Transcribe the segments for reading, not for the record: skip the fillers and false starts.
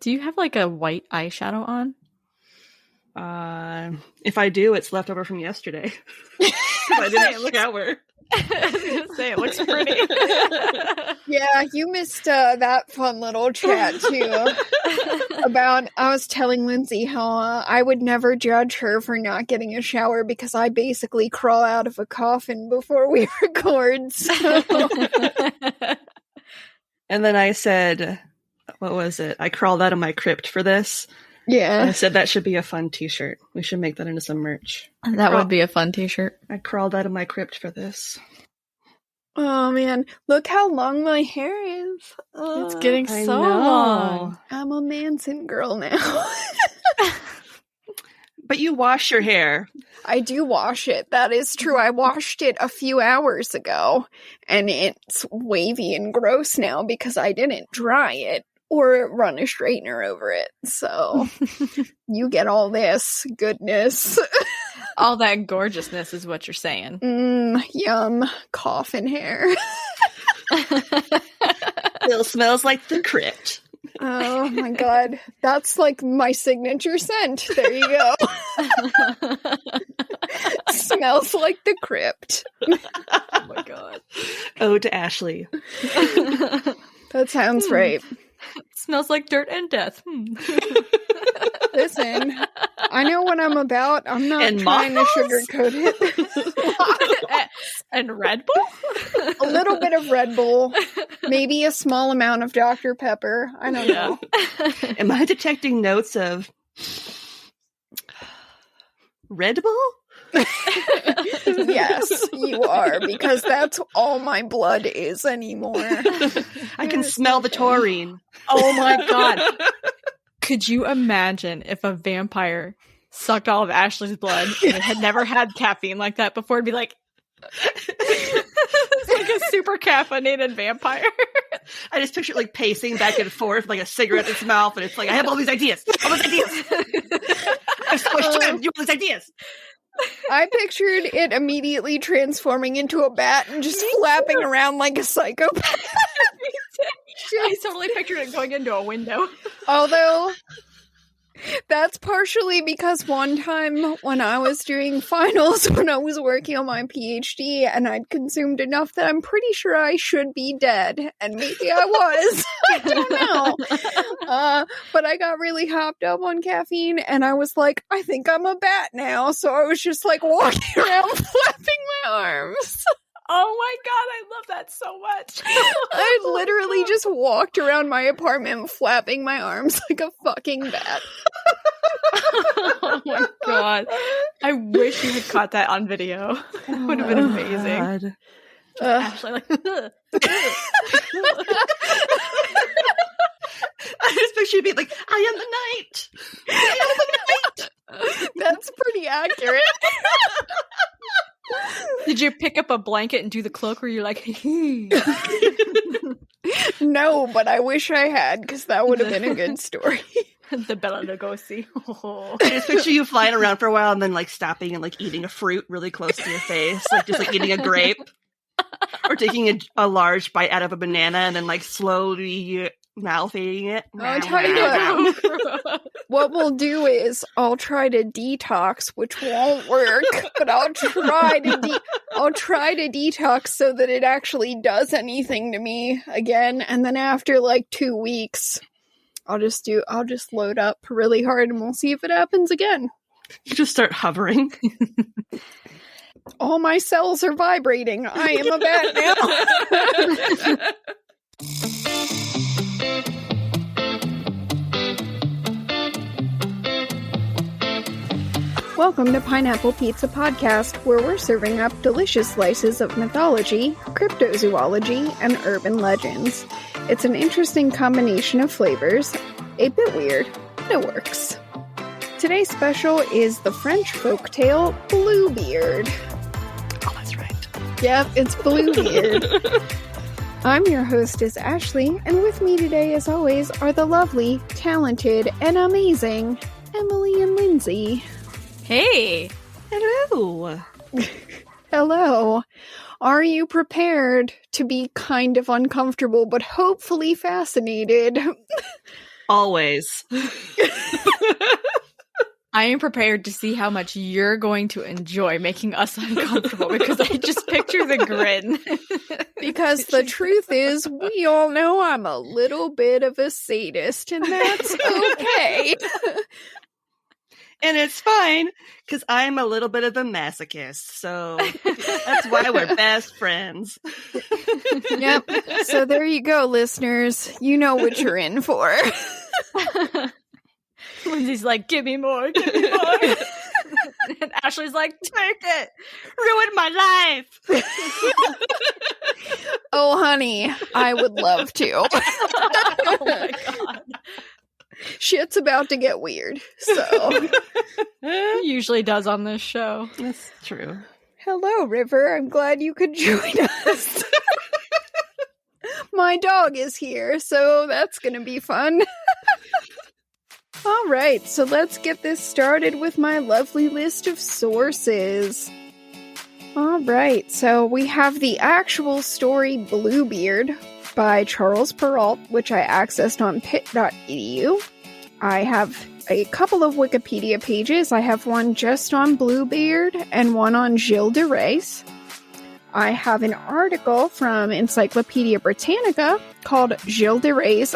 Do you have like a white eyeshadow on? If I do, it's left over from yesterday. I didn't shower. I was gonna say, it looks pretty. Yeah, you missed that fun little chat too. I was telling Lindsay how I would never judge her for not getting a shower because I basically crawl out of a coffin before we record. So. And then I said, what was it? I crawled out of my crypt for this. Yeah. And I said that should be a fun t-shirt. We should make that into some merch. That would be a fun t-shirt. I crawled out of my crypt for this. Oh man, look how long my hair is. It's getting so long. I'm a Manson girl now. But you wash your hair. I do wash it. That is true. I washed it a few hours ago, and it's wavy and gross now because I didn't dry it or run a straightener over it. So you get all this goodness. All that gorgeousness is what you're saying. Yum. Coffin hair. Still smells like the crypt. Oh my god. That's like my signature scent. There you go. Smells like the crypt. Oh my god. Ode to Ashley. That sounds right. Smells like dirt and death. Listen, I know what I'm about. I'm not trying to sugarcoat it. And Red Bull? A little bit of Red Bull. Maybe a small amount of Dr. Pepper. I don't know. Am I detecting notes of Red Bull? Yes, you are, because that's all my blood is anymore. I can smell the taurine. Oh my god. Could you imagine if a vampire sucked all of Ashley's blood and had never had caffeine like that before? It'd be like, it's like a super caffeinated vampire. I just picture it like pacing back and forth, like a cigarette in its mouth, and it's like, I have all these ideas. All these ideas. I'm so much time. You have all these ideas. I pictured it immediately transforming into a bat and just flapping around like a psychopath. I totally pictured it going into a window. Although, that's partially because one time when I was doing finals, when I was working on my PhD, and I'd consumed enough that I'm pretty sure I should be dead. And maybe I was. I don't know. But I got really hopped up on caffeine, and I was like, I think I'm a bat now. So I was just like walking around flapping my arms. Oh my god, I love that so much. I literally just walked around my apartment flapping my arms like a fucking bat. Oh my god. I wish you had caught that on video. It would have been amazing. Ashley, like, I just picture you being like, I am the night. I am the night. That's pretty accurate. Did you pick up a blanket and do the cloak where you're like, No, but I wish I had, because that would have been a good story. The Bela Lugosi. Oh. I just picture you flying around for a while and then like stopping and like eating a fruit really close to your face, like just like eating a grape, or taking a large bite out of a banana and then like slowly mouth eating it. I'll tell you what we'll do is I'll try to detox, which won't work, but I'll try to detox so that it actually does anything to me again, and then after like 2 weeks, I'll just load up really hard and we'll see if it happens again. You just start hovering. All my cells are vibrating. I am a bat now. Welcome to Pineapple Pizza Podcast, where we're serving up delicious slices of mythology, cryptozoology, and urban legends. It's an interesting combination of flavors, a bit weird, but it works. Today's special is the French folktale Bluebeard. Oh, that's right. Yep, it's Bluebeard. I'm your hostess, Ashley, and with me today, as always, are the lovely, talented, and amazing Emily and Lindsay. Hey! Hello! Hello. Are you prepared to be kind of uncomfortable, but hopefully fascinated? Always. I am prepared to see how much you're going to enjoy making us uncomfortable because I just picture the grin. Because the truth is, we all know I'm a little bit of a sadist, and that's okay. And it's fine, because I'm a little bit of a masochist, so that's why we're best friends. Yep. So there you go, listeners. You know what you're in for. Lindsay's like, give me more, give me more. And Ashley's like, take it. Ruined my life. Oh, honey, I would love to. Oh my god. Shit's about to get weird, so. It usually does on this show. That's true. Hello, River. I'm glad you could join us. My dog is here, so that's gonna be fun. All right, so let's get this started with my lovely list of sources. All right, so we have the actual story Bluebeard by Charles Perrault, which I accessed on pit.edu. I have a couple of Wikipedia pages. I have one just on Bluebeard and one on Gilles de Rais. I have an article from Encyclopedia Britannica called Gilles de Rais.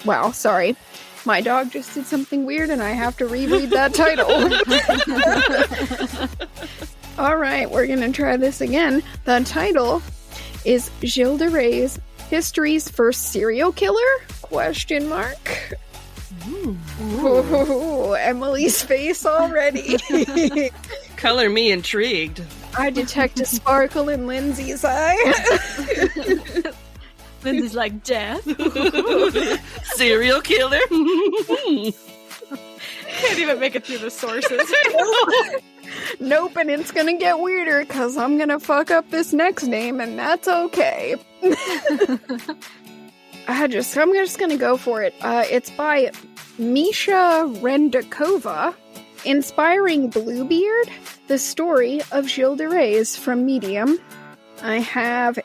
Wow, sorry. My dog just did something weird and I have to reread that title. All right, we're going to try this again. The title is Gilles de Rais, History's First Serial Killer? Question mark. Ooh, Emily's face already. Color me intrigued. I detect a sparkle in Lindsay's eye. Lindsay's like, death? Serial killer? Can't even make it through the sources. Nope, and it's gonna get weirder because I'm gonna fuck up this next name, and that's okay. I'm just gonna go for it. It's by Misha Rendakova, Inspiring Bluebeard, the story of Gilles de Rais from Medium. I have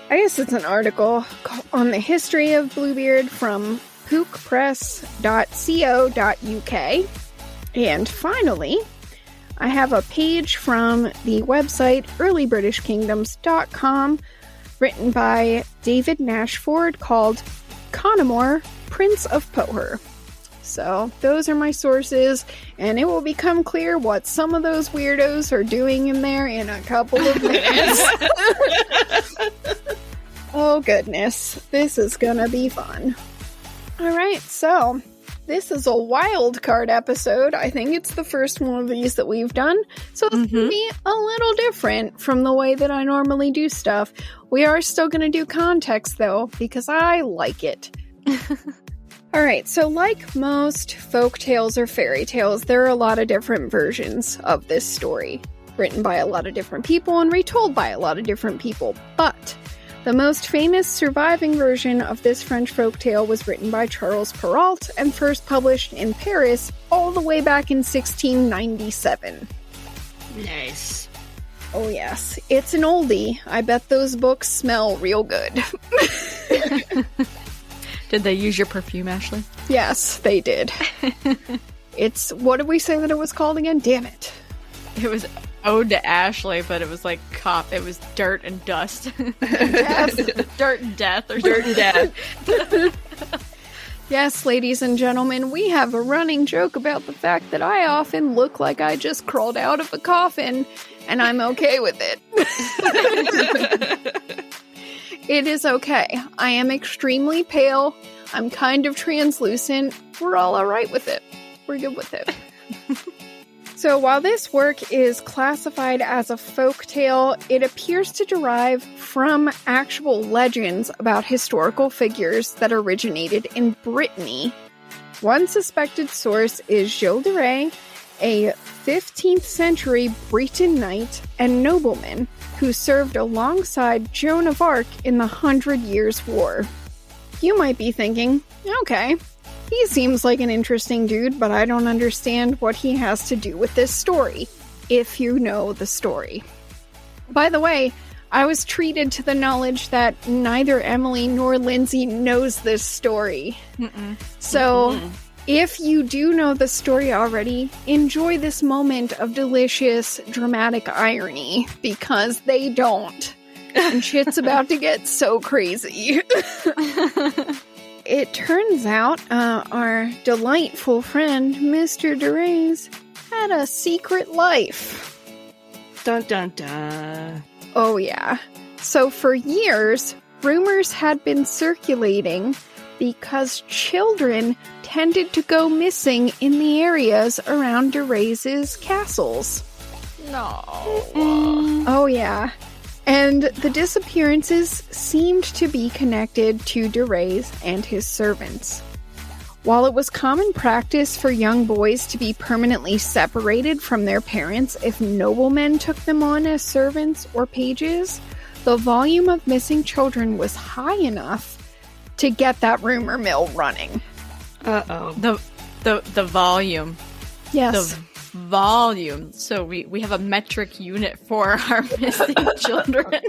I guess it's an article on the history of Bluebeard from pookpress.co.uk. And finally, I have a page from the website earlybritishkingdoms.com written by David Nashford called Connemore, Prince of Poher. So those are my sources, and it will become clear what some of those weirdos are doing in there in a couple of minutes. Oh goodness, this is gonna be fun. Alright, so this is a wildcard episode. I think it's the first one of these that we've done, so it's gonna be a little different from the way that I normally do stuff. We are still gonna do context though, because I like it. Alright, so like most folk tales or fairy tales, there are a lot of different versions of this story, written by a lot of different people and retold by a lot of different people, but the most famous surviving version of this French folktale was written by Charles Perrault and first published in Paris all the way back in 1697. Nice. Oh yes, it's an oldie. I bet those books smell real good. Did they use your perfume, Ashley? Yes, they did. It's, what did we say that it was called again? Damn it. It was Ode to Ashley, but it was like it was dirt and dust. Dirt and death, or dirt and death. Yes, ladies and gentlemen, we have a running joke about the fact that I often look like I just crawled out of a coffin, and I'm okay with it. It is okay. I am extremely pale. I'm kind of translucent. We're all alright with it. We're good with it. So while this work is classified as a folk tale, it appears to derive from actual legends about historical figures that originated in Brittany. One suspected source is Gilles de Rais, a 15th century Breton knight and nobleman who served alongside Joan of Arc in the 100 Years' War. You might be thinking, okay, he seems like an interesting dude, but I don't understand what he has to do with this story, if you know the story. By the way, I was treated to the knowledge that neither Emily nor Lindsay knows this story. So, if you do know the story already, enjoy this moment of delicious, dramatic irony, because they don't. And shit's about to get so crazy. It turns out our delightful friend, Mr. Derez, had a secret life. Dun dun dun. Oh yeah. So for years, rumors had been circulating because children tended to go missing in the areas around Derez's castles. No. Oh yeah. And the disappearances seemed to be connected to Derez and his servants. While it was common practice for young boys to be permanently separated from their parents if noblemen took them on as servants or pages, the volume of missing children was high enough to get that rumor mill running. Uh-oh. The volume. Yes. The volume. So we have a metric unit for our missing children.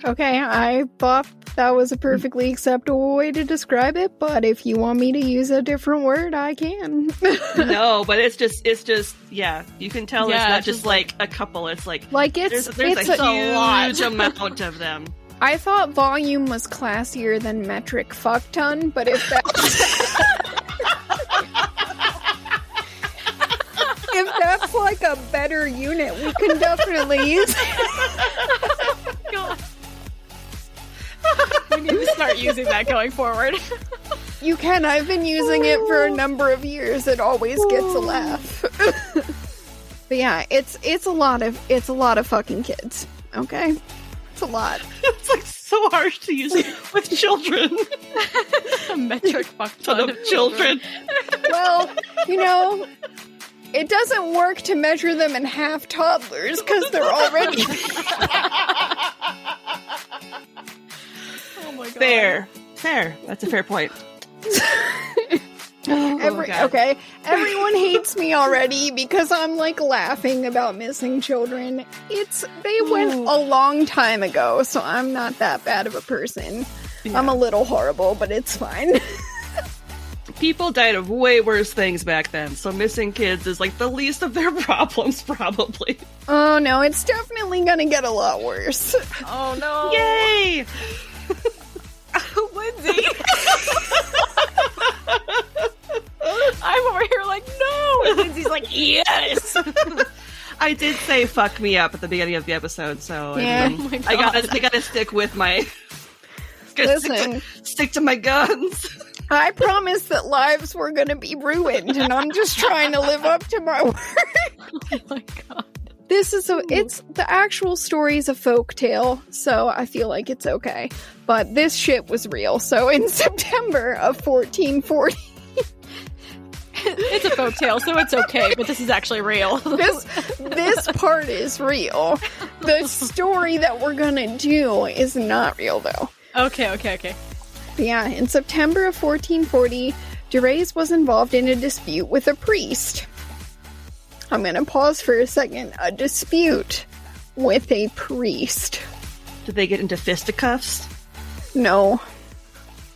Okay, I thought that was a perfectly acceptable way to describe it, but if you want me to use a different word, I can. No, but it's just, yeah, you can tell it's not just like a couple, it's like it's there's a huge amount of them. I thought volume was classier than metric fuck ton, but if that's like a better unit, we can definitely use it. God. We need to start using that going forward. You can. I've been using it for a number of years. It always gets a laugh. But yeah, it's a lot of fucking kids. Okay, it's a lot. It's like so harsh to use with children. A metric fuck ton of children. Well, it doesn't work to measure them in half toddlers because they're already. Oh my god. Fair. That's a fair point. Okay, everyone hates me already because I'm like laughing about missing children. They went a long time ago, so I'm not that bad of a person. Yeah. I'm a little horrible, but it's fine. People died of way worse things back then, so missing kids is like the least of their problems, probably. Oh no, it's definitely gonna get a lot worse. Oh no. Yay! Lindsay! I'm over here like, no! And Lindsay's like, yes! I did say fuck me up at the beginning of the episode, so yeah. I gotta stick with my... Listen. Stick to my guns. I promised that lives were gonna be ruined, and I'm just trying to live up to my word. Oh my god. It's the actual story's a folktale, so I feel like it's okay. But this shit was real. So in September of 1440, it's a folktale, so it's okay. But this is actually real. this part is real. The story that we're gonna do is not real, though. Okay. But yeah, in September of 1440, Derez was involved in a dispute with a priest. I'm gonna pause for a second. A dispute with a priest. Did they get into fisticuffs? No.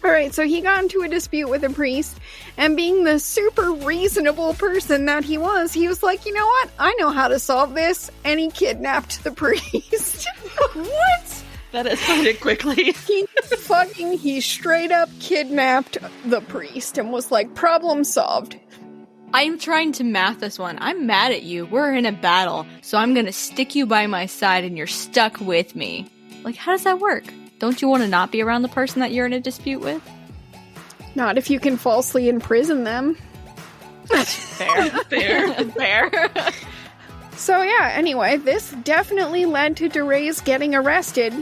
Alright, so he got into a dispute with a priest, and being the super reasonable person that he was like, you know what? I know how to solve this, and he kidnapped the priest. What? That escalated quickly. He straight up kidnapped the priest and was like, problem solved. I'm trying to math this one. I'm mad at you. We're in a battle, so I'm gonna stick you by my side and you're stuck with me. Like, how does that work? Don't you want to not be around the person that you're in a dispute with? Not if you can falsely imprison them. Fair. So yeah, anyway, this definitely led to Derez getting arrested.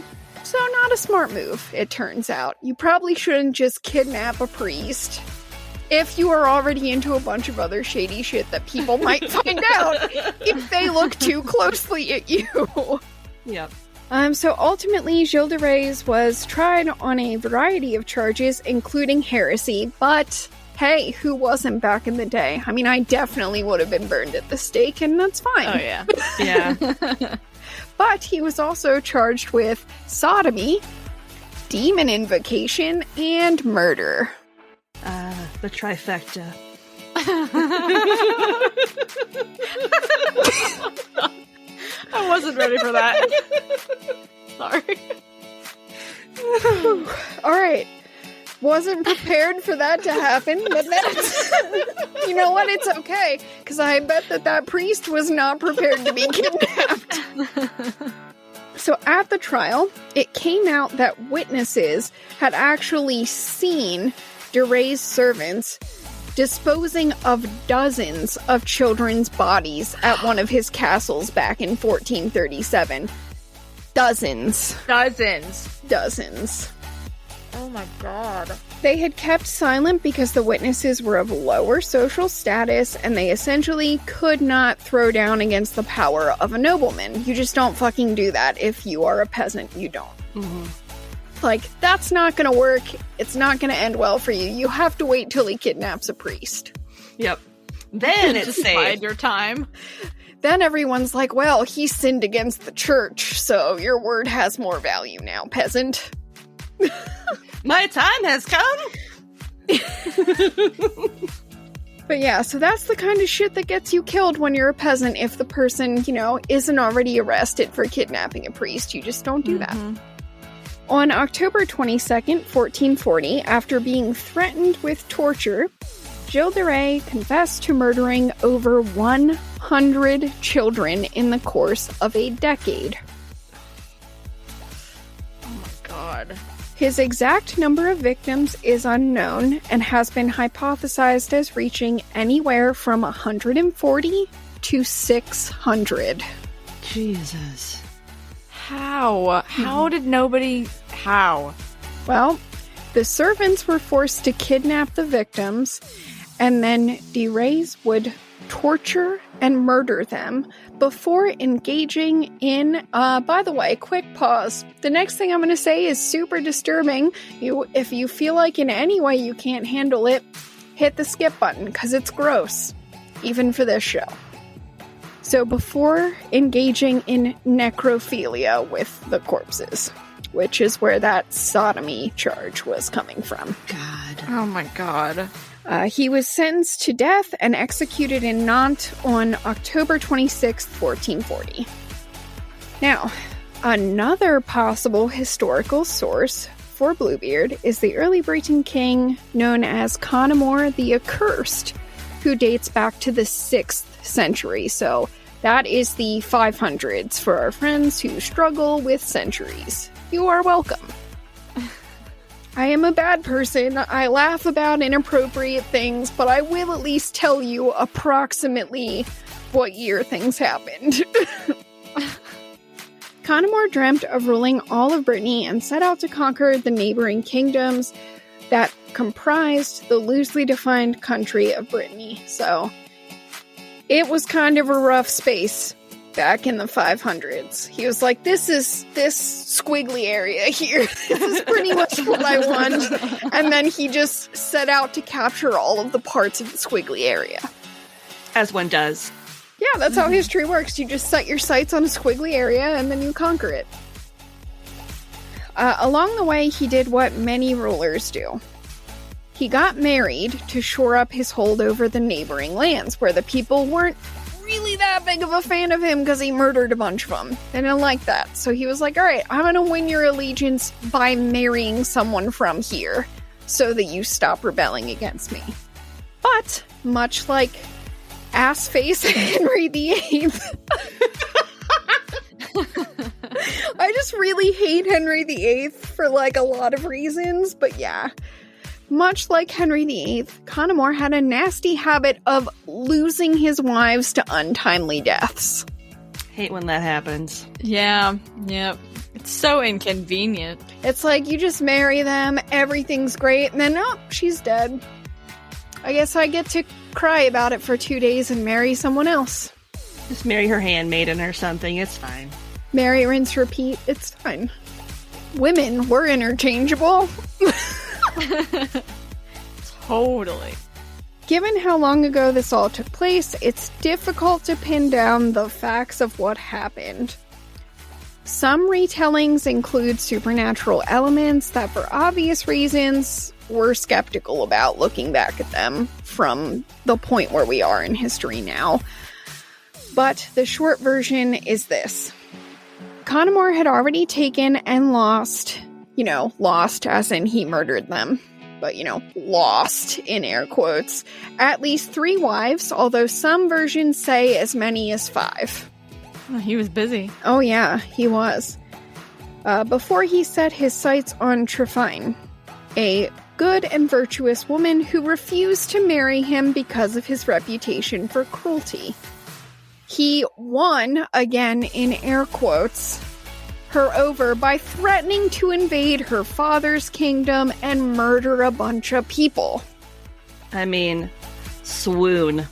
So not a smart move, it turns out. You probably shouldn't just kidnap a priest. If you are already into a bunch of other shady shit that people might find out if they look too closely at you. Yep. So ultimately, Gilles de Reyes was tried on a variety of charges, including heresy, but hey, who wasn't back in the day? I mean, I definitely would have been burned at the stake, and that's fine. Oh, yeah. Yeah. But he was also charged with sodomy, demon invocation, and murder. The trifecta. I wasn't ready for that. Sorry. All right. Wasn't prepared for that to happen, but that's... You know what? It's okay, because I bet that priest was not prepared to be kidnapped. So at the trial, it came out that witnesses had actually seen DeRay's servants disposing of dozens of children's bodies at one of his castles back in 1437. Dozens. Oh my god. They had kept silent because the witnesses were of lower social status and they essentially could not throw down against the power of a nobleman. You just don't fucking do that. If you are a peasant, you don't. Mm-hmm. Like, that's not gonna work. It's not gonna end well for you. You have to wait till he kidnaps a priest. Yep. Then it's Just safe. bide your time. Then everyone's like, well, he sinned against the church, so your word has more value now, peasant. My time has come! But yeah, so that's the kind of shit that gets you killed when you're a peasant if the person, isn't already arrested for kidnapping a priest. You just don't do that. On October 22nd, 1440, after being threatened with torture, Gilles de Rais confessed to murdering over 100 children in the course of a decade. Oh my god. His exact number of victims is unknown and has been hypothesized as reaching anywhere from 140 to 600. Jesus. How? How? Well, the servants were forced to kidnap the victims, and then de Rais would torture and murder them before engaging in, by the way, quick pause. The next thing I'm going to say is super disturbing. If you feel like in any way you can't handle it, hit the skip button, because it's gross, even for this show. So before engaging in necrophilia with the corpses, which is where that sodomy charge was coming from. God. Oh my god. He was sentenced to death and executed in Nantes on October 26, 1440. Now, another possible historical source for Bluebeard is the early Breton king known as Connemore the Accursed, who dates back to the 6th century, so that is the 500s for our friends who struggle with centuries. You are welcome. I am a bad person. I laugh about inappropriate things, but I will at least tell you approximately what year things happened. Connemore dreamt of ruling all of Brittany and set out to conquer the neighboring kingdoms that comprised the loosely defined country of Brittany. So, it was kind of a rough space back in the 500s. He was like, this squiggly area here. This is pretty much what I want. And then he just set out to capture all of the parts of the squiggly area. As one does. Yeah, that's how history works. You just set your sights on a squiggly area and then you conquer it. Along the way, he did what many rulers do. He got married to shore up his hold over the neighboring lands, where the people weren't really that big of a fan of him because he murdered a bunch of them. They didn't like that. So he was like, alright, I'm gonna win your allegiance by marrying someone from here so that you stop rebelling against me. But, much like ass-face Henry VIII, I just really hate Henry VIII for like a lot of reasons, but yeah. Much like Henry VIII, Connemore had a nasty habit of losing his wives to untimely deaths. Hate when that happens. Yeah, yep. It's so inconvenient. It's like you just marry them, everything's great, and then, oh, she's dead. I guess I get to cry about it for 2 days and marry someone else. Just marry her handmaiden or something, it's fine. Marry, rinse, repeat, it's fine. Women, we're interchangeable. Totally. Given how long ago this all took place, it's difficult to pin down the facts of what happened. Some retellings include supernatural elements that, for obvious reasons, we're skeptical about looking back at them from the point where we are in history now. But the short version is this. Connemore had already taken and lost, lost as in he murdered them, but, lost in air quotes, at least 3 wives, although some versions say as many as 5. Oh, he was busy. Oh yeah, he was. Before he set his sights on Trefine, a good and virtuous woman who refused to marry him because of his reputation for cruelty. He won, again in air quotes, her over by threatening to invade her father's kingdom and murder a bunch of people. I mean, swoon.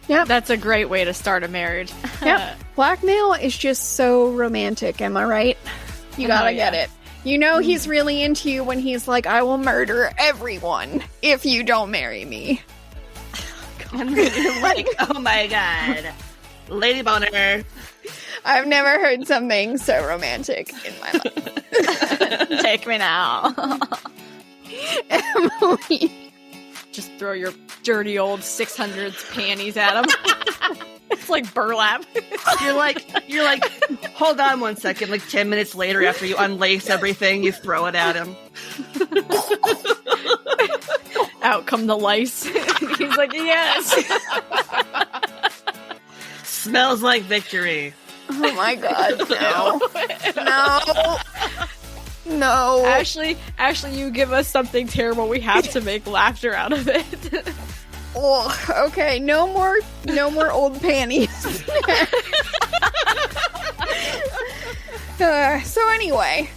Yep. That's a great way to start a marriage. Yep. Blackmail is just so romantic, am I right? You gotta get it. He's really into you when he's like, I will murder everyone if you don't marry me. And you're like, oh my god. Lady boner. I've never heard something so romantic in my life. Take me now. Emily. Just throw your dirty old 600s panties at him. It's like burlap. You're like, hold on one second. Like 10 minutes later, after you unlace everything, you throw it at him. Out come the lice. He's like, yes. Smells like victory. Oh my god, no. No. Ashley, you give us something terrible. We have to make laughter out of it. Oh, okay, no more old panties. So anyway,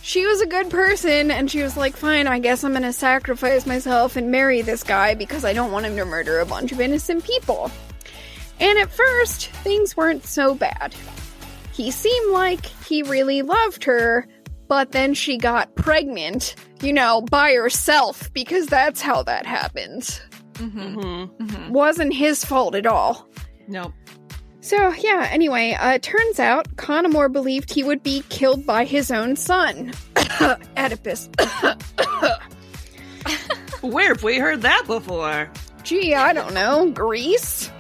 she was a good person, and she was like, fine, I guess I'm gonna sacrifice myself and marry this guy because I don't want him to murder a bunch of innocent people. And at first, things weren't so bad. He seemed like he really loved her, but then she got pregnant, by herself, because that's how that happens. Wasn't his fault at all. Nope. So, yeah, anyway, turns out Connemore believed he would be killed by his own son. Oedipus. Where have we heard that before? Gee, I don't know. Greece?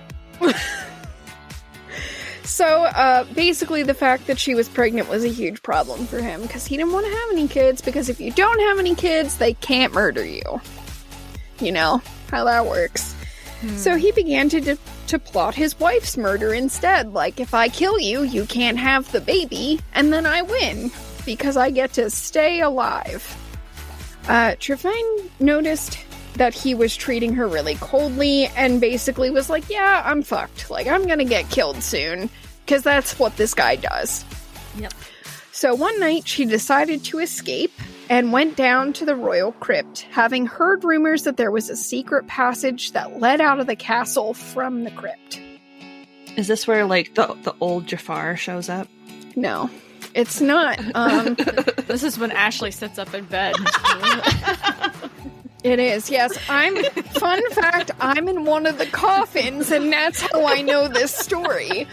So, basically the fact that she was pregnant was a huge problem for him, because he didn't want to have any kids, because if you don't have any kids, they can't murder you. You know how that works. So he began to plot his wife's murder instead, like, if I kill you, you can't have the baby, and then I win, because I get to stay alive. Trefine noticed that he was treating her really coldly, and basically was like, yeah, I'm fucked. Like, I'm gonna get killed soon, because that's what this guy does. Yep. So one night, she decided to escape, and went down to the royal crypt, having heard rumors that there was a secret passage that led out of the castle from the crypt. Is this where, like, the old Jafar shows up? No, it's not. This is when Ashley sits up in bed. It is, yes. Fun fact, I'm in one of the coffins, and that's how I know this story.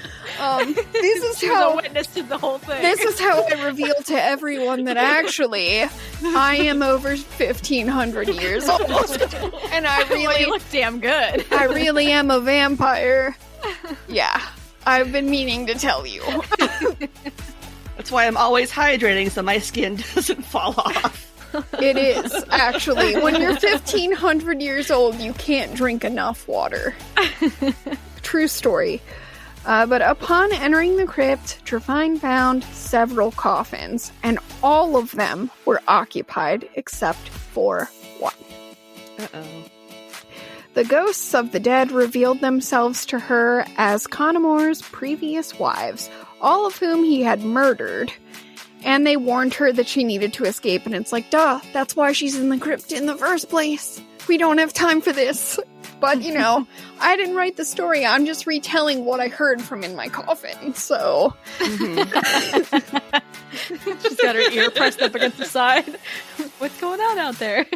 This is She how was a witness to the whole thing. This is how I reveal to everyone that actually I am over 1,500 years old, and I Well, you really, look damn good. I really am a vampire. Yeah, I've been meaning to tell you. That's why I'm always hydrating so my skin doesn't fall off. It is, actually. When you're 1,500 years old, you can't drink enough water. True story. But upon entering the crypt, Trefine found several coffins, and all of them were occupied except for one. Uh-oh. The ghosts of the dead revealed themselves to her as Connemore's previous wives, all of whom he had murdered. And they warned her that she needed to escape, and it's like, duh, that's why she's in the crypt in the first place. We don't have time for this. But, you know, I didn't write the story, I'm just retelling what I heard from in my coffin, so... She's got her ear pressed up against the side. What's going on out there?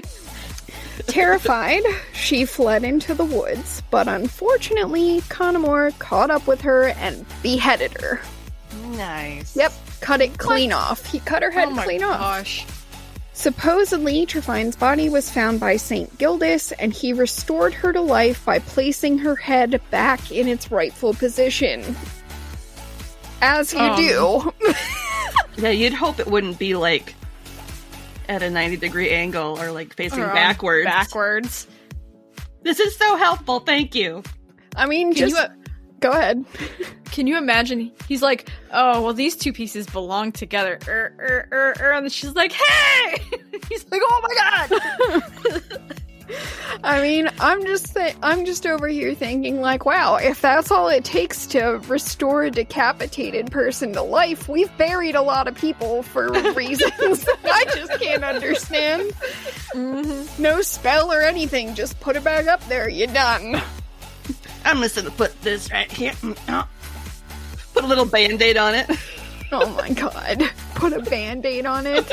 Terrified, she fled into the woods, but unfortunately, Connemore caught up with her and beheaded her. Nice. Yep. cut it clean off. He cut her head clean off. Gosh. Supposedly, Trefine's body was found by St. Gildas, and he restored her to life by placing her head back in its rightful position. As you do. Yeah, you'd hope it wouldn't be, like, at a 90-degree angle or, like, facing backwards. Backwards. This is so helpful, thank you. I mean, go ahead. Can you imagine? He's like, oh, well, these two pieces belong together. And she's like, hey! He's like, oh my god! I mean, I'm just over here thinking, like, wow, if that's all it takes to restore a decapitated person to life, we've buried a lot of people for reasons that I just can't understand. Mm-hmm. No spell or anything, just put it back up there, you're done. I'm just gonna put this right here. Put a little band-aid on it. Oh my god. Put a band-aid on it.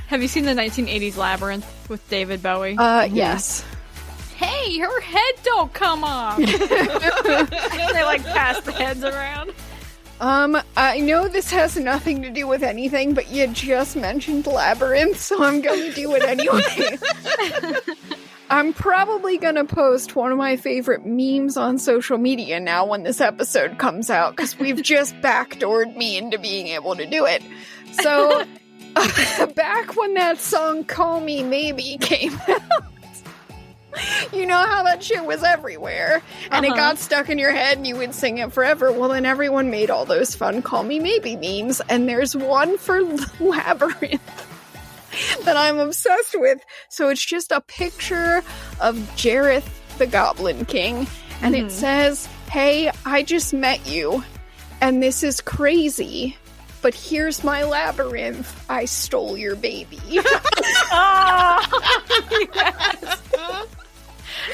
Have you seen the 1980s Labyrinth with David Bowie? Yes. Hey, her head don't come off! They, like, pass the heads around. I know this has nothing to do with anything, but you just mentioned Labyrinth, so I'm gonna do it anyway. I'm probably gonna post one of my favorite memes on social media now when this episode comes out, because we've just backdoored me into being able to do it. So, back when that song Call Me Maybe came out, you know how that shit was everywhere, and it got stuck in your head and you would sing it forever. Well, then everyone made all those fun Call Me Maybe memes, and there's one for Labyrinth that I'm obsessed with. So it's just a picture of Jareth the Goblin King, and it says, hey, I just met you, and this is crazy, but here's my labyrinth. I stole your baby. Yes.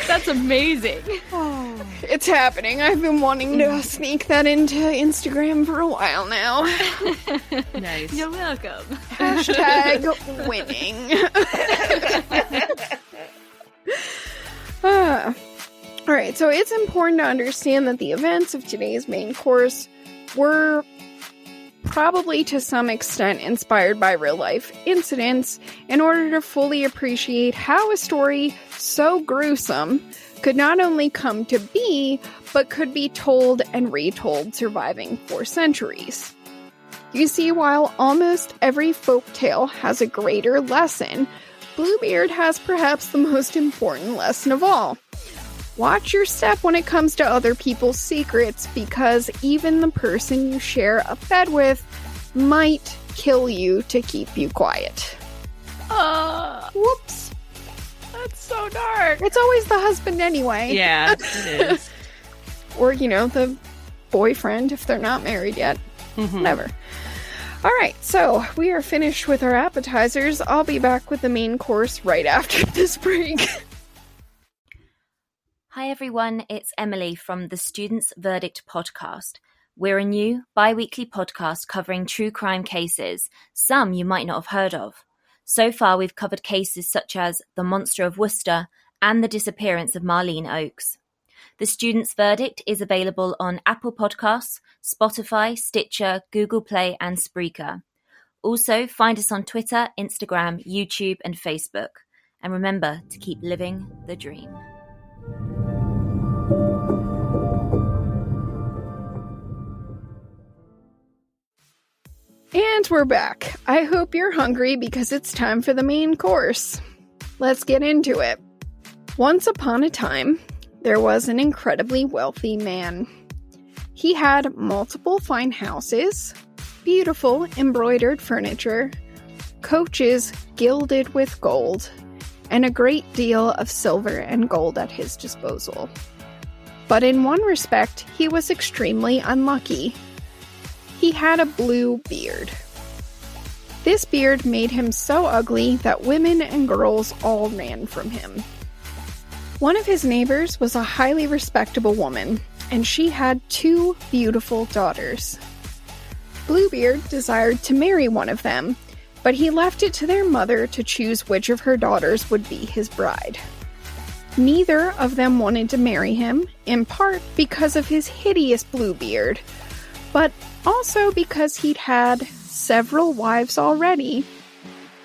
That's amazing. It's happening. I've been wanting to sneak that into Instagram for a while now. Nice. You're welcome. Hashtag winning. Alright, so it's important to understand that the events of today's main course were probably to some extent inspired by real-life incidents in order to fully appreciate how a story so gruesome could not only come to be, but could be told and retold, surviving for centuries. You see, while almost every folktale has a greater lesson, Bluebeard has perhaps the most important lesson of all. Watch your step when it comes to other people's secrets, because even the person you share a bed with might kill you to keep you quiet. Whoops. That's so dark. It's always the husband anyway. Yeah, it is. Or, you know, the boyfriend if they're not married yet. Whatever. Alright, so we are finished with our appetizers. I'll be back with the main course right after this break. Hi everyone, it's Emily from the Students' Verdict podcast. We're a new, bi-weekly podcast covering true crime cases, some you might not have heard of. So far we've covered cases such as The Monster of Worcester and the disappearance of Marlene Oakes. The Students' Verdict is available on Apple Podcasts, Spotify, Stitcher, Google Play and Spreaker. Also, find us on Twitter, Instagram, YouTube and Facebook. And remember to keep living the dream. And we're back. I hope you're hungry because it's time for the main course. Let's get into it. Once upon a time, there was an incredibly wealthy man. He had multiple fine houses, beautiful embroidered furniture, coaches gilded with gold, and a great deal of silver and gold at his disposal. But in one respect, he was extremely unlucky. He had a blue beard. This beard made him so ugly that women and girls all ran from him. One of his neighbors was a highly respectable woman, and she had 2 beautiful daughters. Bluebeard desired to marry one of them, but he left it to their mother to choose which of her daughters would be his bride. Neither of them wanted to marry him, in part because of his hideous blue beard, but Also because he'd had several wives already,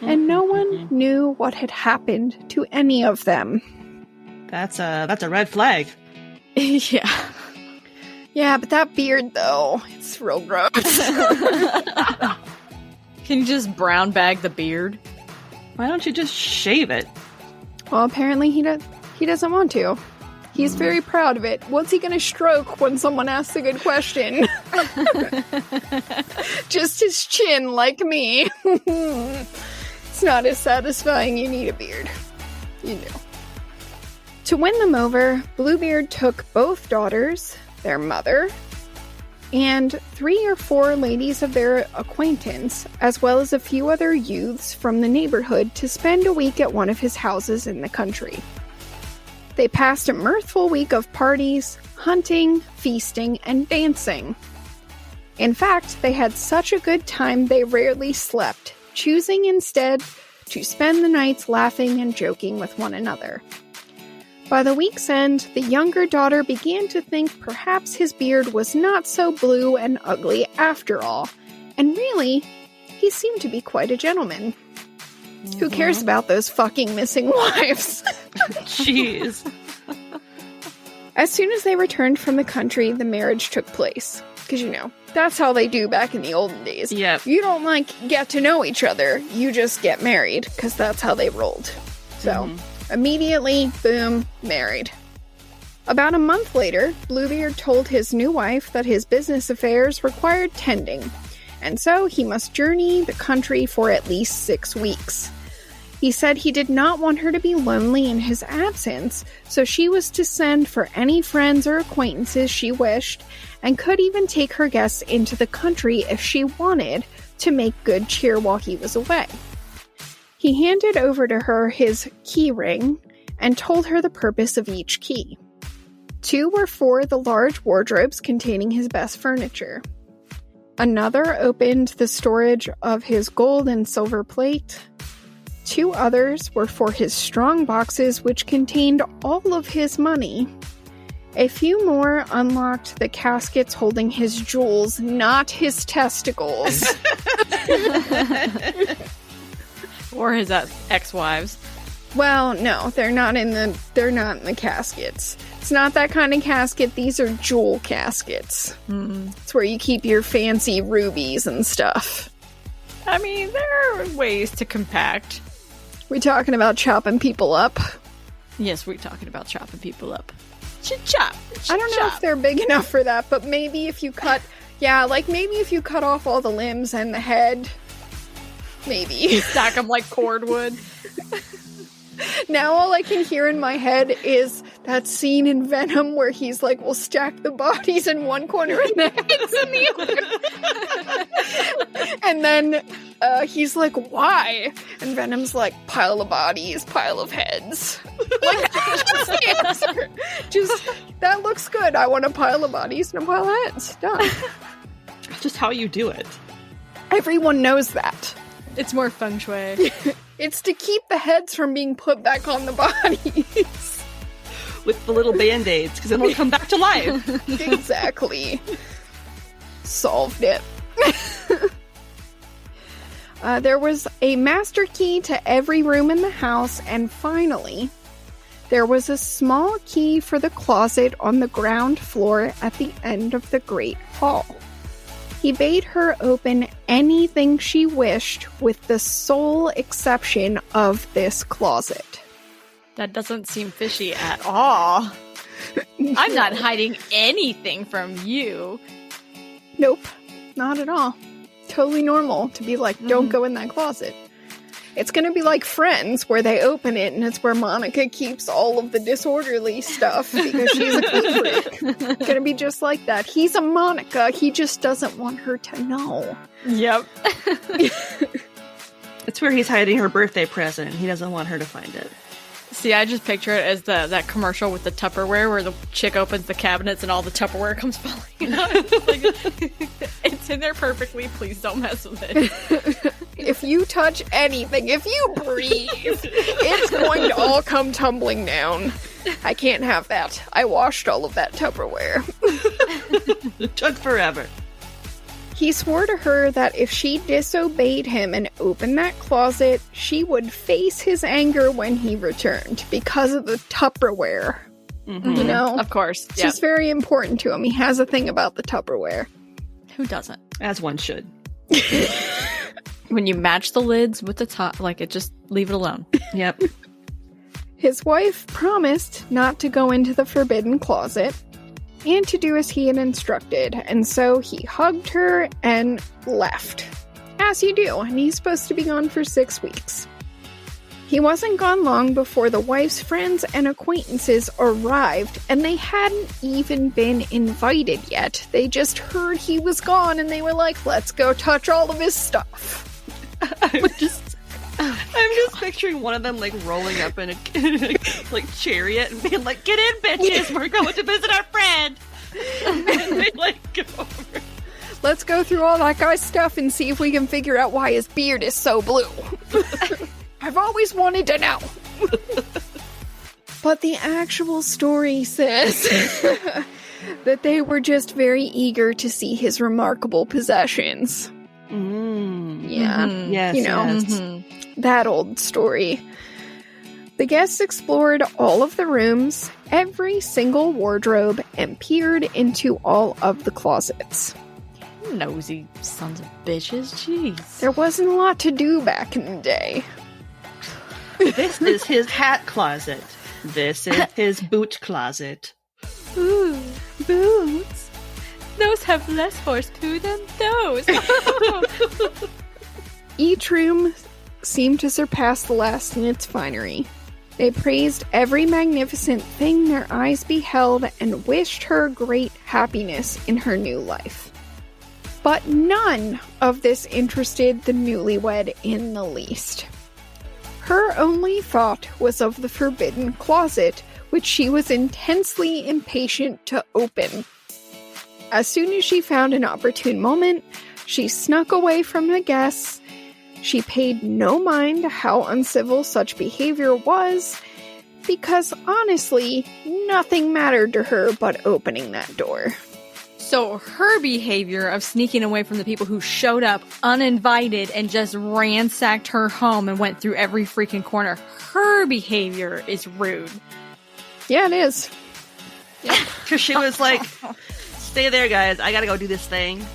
and no one knew what had happened to any of them. That's a red flag. Yeah. Yeah, but that beard, though, it's real gross. Can you just brown bag the beard? Why don't you just shave it? Well, apparently he doesn't want to. He's very proud of it. What's he gonna stroke when someone asks a good question? Just his chin, like me. It's not as satisfying. You need a beard. You do. To win them over, Bluebeard took both daughters, their mother, and 3 or 4 ladies of their acquaintance, as well as a few other youths from the neighborhood to spend a week at one of his houses in the country. They passed a mirthful week of parties, hunting, feasting, and dancing. In fact, they had such a good time they rarely slept, choosing instead to spend the nights laughing and joking with one another. By the week's end, the younger daughter began to think perhaps his beard was not so blue and ugly after all, and really, he seemed to be quite a gentleman. Who cares about those fucking missing wives? Jeez. As soon as they returned from the country, the marriage took place. Because, that's how they do back in the olden days. Yep. You don't, get to know each other. You just get married, because that's how they rolled. So, immediately, boom, married. About a month later, Bluebeard told his new wife that his business affairs required tending, and so he must journey the country for at least 6 weeks. He said he did not want her to be lonely in his absence, so she was to send for any friends or acquaintances she wished, and could even take her guests into the country if she wanted, to make good cheer while he was away. He handed over to her his key ring, and told her the purpose of each key. 2 were for the large wardrobes containing his best furniture. Another opened the storage of his gold and silver plate. 2 others were for his strong boxes, which contained all of his money. A few more unlocked the caskets holding his jewels, not his testicles. Or his ex-wives. Well, no, they're not in the caskets. It's not that kind of casket. These are jewel caskets. It's where you keep your fancy rubies and stuff. I mean, there are ways to compact. We talking about chopping people up? Yes, we're talking about chopping people up. Chop. I don't know if they're big enough for that, but maybe if you cut... Yeah, maybe if you cut off all the limbs and the head... Maybe. Stack them like cordwood. Now all I can hear in my head is that scene in Venom where he's like, we'll stack the bodies in one corner and the heads in the other. And then he's like, why? And Venom's like, pile of bodies, pile of heads. That's the answer. Just, that looks good. I want a pile of bodies and a pile of heads. Done. That's just how you do it. Everyone knows that. It's more feng shui. It's to keep the heads from being put back on the bodies. With the little band-aids, because then they'll come back to life. Exactly. Solved it. There was a master key to every room in the house, and finally, there was a small key for the closet on the ground floor at the end of the Great Hall. He bade her open anything she wished, with the sole exception of this closet. That doesn't seem fishy at all. I'm not hiding anything from you. Nope, not at all. Totally normal to be like, don't go in that closet. It's gonna be like Friends, where they open it and it's where Monica keeps all of the disorderly stuff because she's a clean freak. It's gonna be just like that. He's a Monica, he just doesn't want her to know. Yep. It's where he's hiding her birthday present. He doesn't want her to find it. See, I just picture it as that commercial with the Tupperware where the chick opens the cabinets and all the Tupperware comes falling out. It's in there perfectly. Please don't mess with it. If you touch anything, if you breathe, it's going to all come tumbling down. I can't have that. I washed all of that Tupperware. It took forever. He swore to her that if she disobeyed him and opened that closet, she would face his anger when he returned because of the Tupperware. Mm-hmm. You know? Of course. It's just very important to him. He has a thing about the Tupperware. Who doesn't? As one should. When you match the lids with the top, like, it just leave it alone. Yep. His wife promised not to go into the forbidden closet and to do as he had instructed, and so he hugged her and left. As you do, and he's supposed to be gone for 6 weeks. He wasn't gone long before the wife's friends and acquaintances arrived, and they hadn't even been invited yet. They just heard he was gone, and they were like, let's go touch all of his stuff. I'm just picturing one of them like rolling up in a like chariot and being like, "Get in, bitches! We're going to visit our friend." And they like go over. Let's go through all that guy's stuff and see if we can figure out why his beard is so blue. I've always wanted to know. But the actual story says that they were just very eager to see his remarkable possessions. Yeah. Mm-hmm. Yes, You know. yes. That old story. The guests explored all of the rooms, every single wardrobe, and peered into all of the closets. Nosy sons of bitches. Jeez. There wasn't a lot to do back in the day. This is his hat closet. This is his boot closet. Ooh, boots. Those have less horse poo than those. Each room seemed to surpass the last in its finery. They praised every magnificent thing their eyes beheld and wished her great happiness in her new life. But none of this interested the newlywed in the least. Her only thought was of the forbidden closet, which she was intensely impatient to open. As soon as she found an opportune moment, she snuck away from the guests. She paid no mind to how uncivil such behavior was, because honestly, nothing mattered to her but opening that door. So her behavior of sneaking away from the people who showed up uninvited and just ransacked her home and went through every freaking corner, her behavior is rude. Yeah, it is. Because she was like, "Stay there, guys. I gotta go do this thing.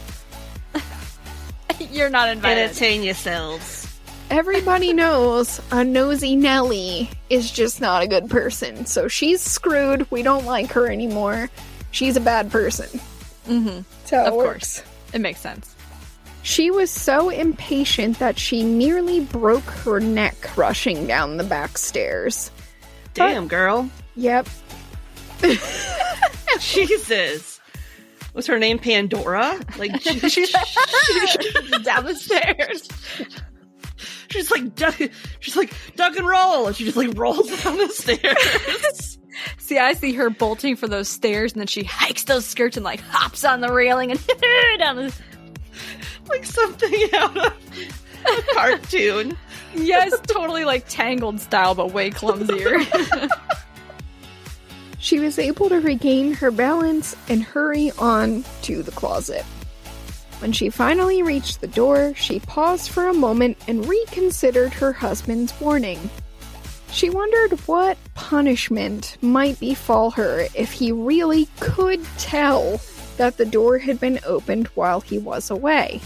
You're not invited. Entertain yourselves." Everybody knows a nosy Nelly is just not a good person, so she's screwed. We don't like her anymore. She's a bad person. Mm-hmm. So Of course. It makes sense. She was so impatient that she nearly broke her neck rushing down the back stairs. Damn, girl. Yep. Jesus. Was her name Pandora? Like, she's Down the stairs. she's like duck and roll, and she just like rolls down the stairs. See, I see her bolting for those stairs, and then she hikes those skirts and like hops on the railing and down the. Like something out of a cartoon. Yes, totally like Tangled style, but way clumsier. She was able to regain her balance and hurry on to the closet. When she finally reached the door, she paused for a moment and reconsidered her husband's warning. She wondered what punishment might befall her if he really could tell that the door had been opened while he was away.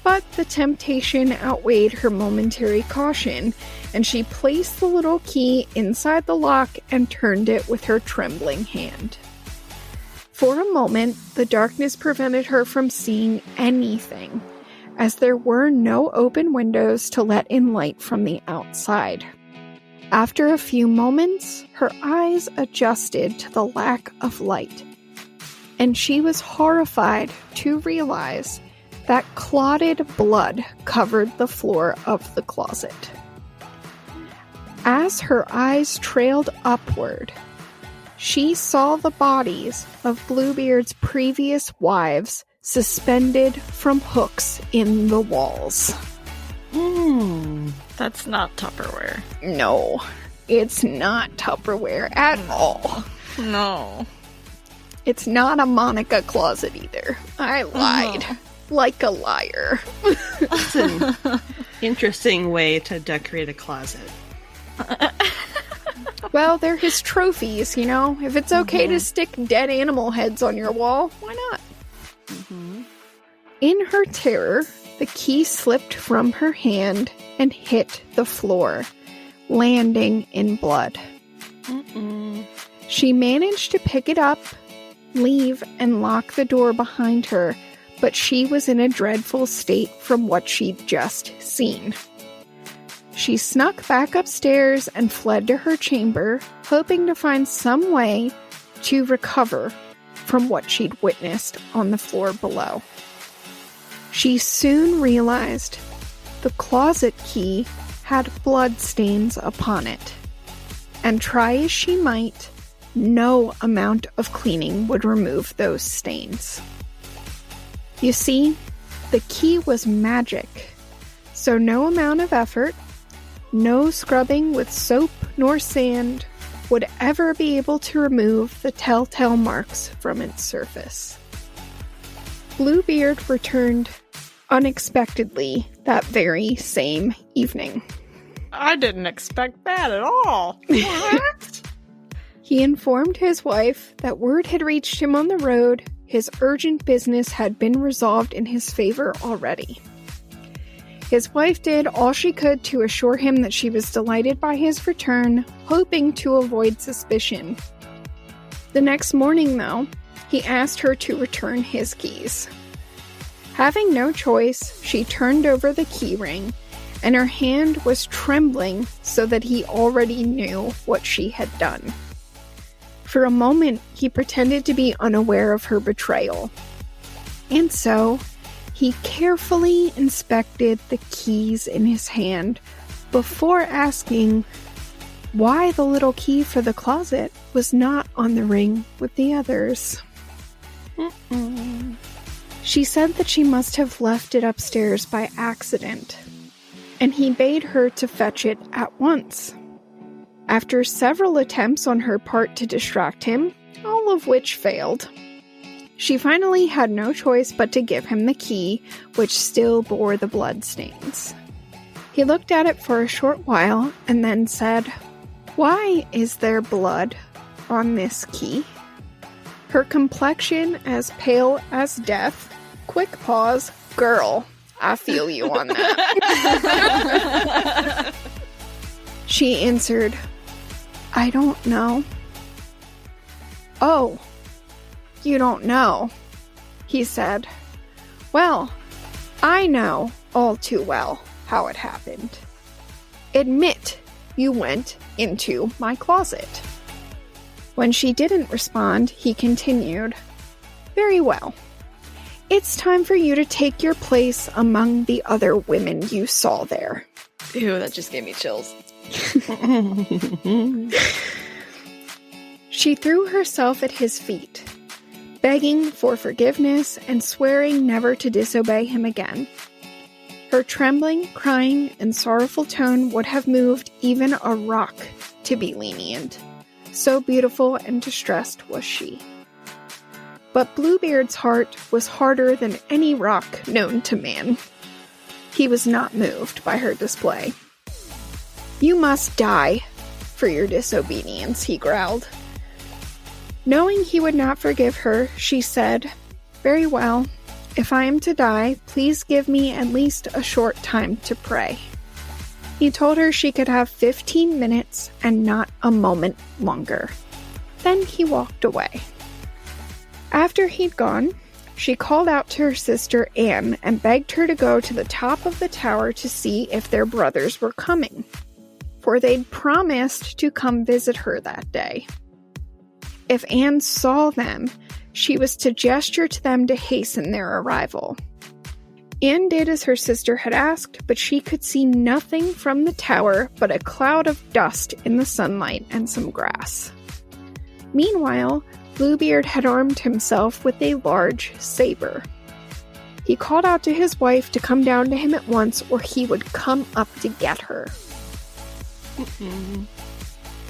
But the temptation outweighed her momentary caution, and she placed the little key inside the lock and turned it with her trembling hand. For a moment, the darkness prevented her from seeing anything, as there were no open windows to let in light from the outside. After a few moments, her eyes adjusted to the lack of light, and she was horrified to realize that clotted blood covered the floor of the closet. As her eyes trailed upward, she saw the bodies of Bluebeard's previous wives suspended from hooks in the walls. That's not Tupperware. No, it's not Tupperware at all. No. It's not a Monica closet either. I lied. like a liar. That's an interesting way to decorate a closet. Well, they're his trophies, you know? If it's okay to stick dead animal heads on your wall, why not? Mm-hmm. In her terror, the key slipped from her hand and hit the floor, landing in blood. Mm-mm. She managed to pick it up, leave, and lock the door behind her, but she was in a dreadful state from what she'd just seen. She snuck back upstairs and fled to her chamber, hoping to find some way to recover from what she'd witnessed on the floor below. She soon realized the closet key had blood stains upon it, and try as she might, no amount of cleaning would remove those stains. You see, the key was magic, so no amount of effort, no scrubbing with soap nor sand would ever be able to remove the telltale marks from its surface. Bluebeard returned unexpectedly that very same evening. I didn't expect that at all. What? He informed his wife that word had reached him on the road. His urgent business had been resolved in his favor already. His wife did all she could to assure him that she was delighted by his return, hoping to avoid suspicion. The next morning, though, he asked her to return his keys. Having no choice, she turned over the key ring, and her hand was trembling so that he already knew what she had done. For a moment, he pretended to be unaware of her betrayal. And so, he carefully inspected the keys in his hand before asking why the little key for the closet was not on the ring with the others. Mm-mm. She said that she must have left it upstairs by accident, and he bade her to fetch it at once. After several attempts on her part to distract him, all of which failed, she finally had no choice but to give him the key, which still bore the bloodstains. He looked at it for a short while and then said, "Why is there blood on this key?" Her complexion as pale as death. Quick pause. Girl, I feel you on that. She answered, "I don't know." "Oh, you don't know," he said. "Well, I know all too well how it happened. Admit you went into my closet." When she didn't respond, he continued, "Very well. It's time for you to take your place among the other women you saw there." Ew, that just gave me chills. She threw herself at his feet, begging for forgiveness and swearing never to disobey him again. Her trembling, crying, and sorrowful tone would have moved even a rock to be lenient. So beautiful and distressed was she. But Bluebeard's heart was harder than any rock known to man. He was not moved by her display. "You must die for your disobedience," he growled. Knowing he would not forgive her, she said, "Very well. If I am to die, please give me at least a short time to pray." He told her she could have 15 minutes and not a moment longer. Then he walked away. After he'd gone, she called out to her sister Anne and begged her to go to the top of the tower to see if their brothers were coming, for they'd promised to come visit her that day. If Anne saw them, she was to gesture to them to hasten their arrival. Anne did as her sister had asked, but she could see nothing from the tower but a cloud of dust in the sunlight and some grass. Meanwhile, Bluebeard had armed himself with a large saber. He called out to his wife to come down to him at once, or he would come up to get her.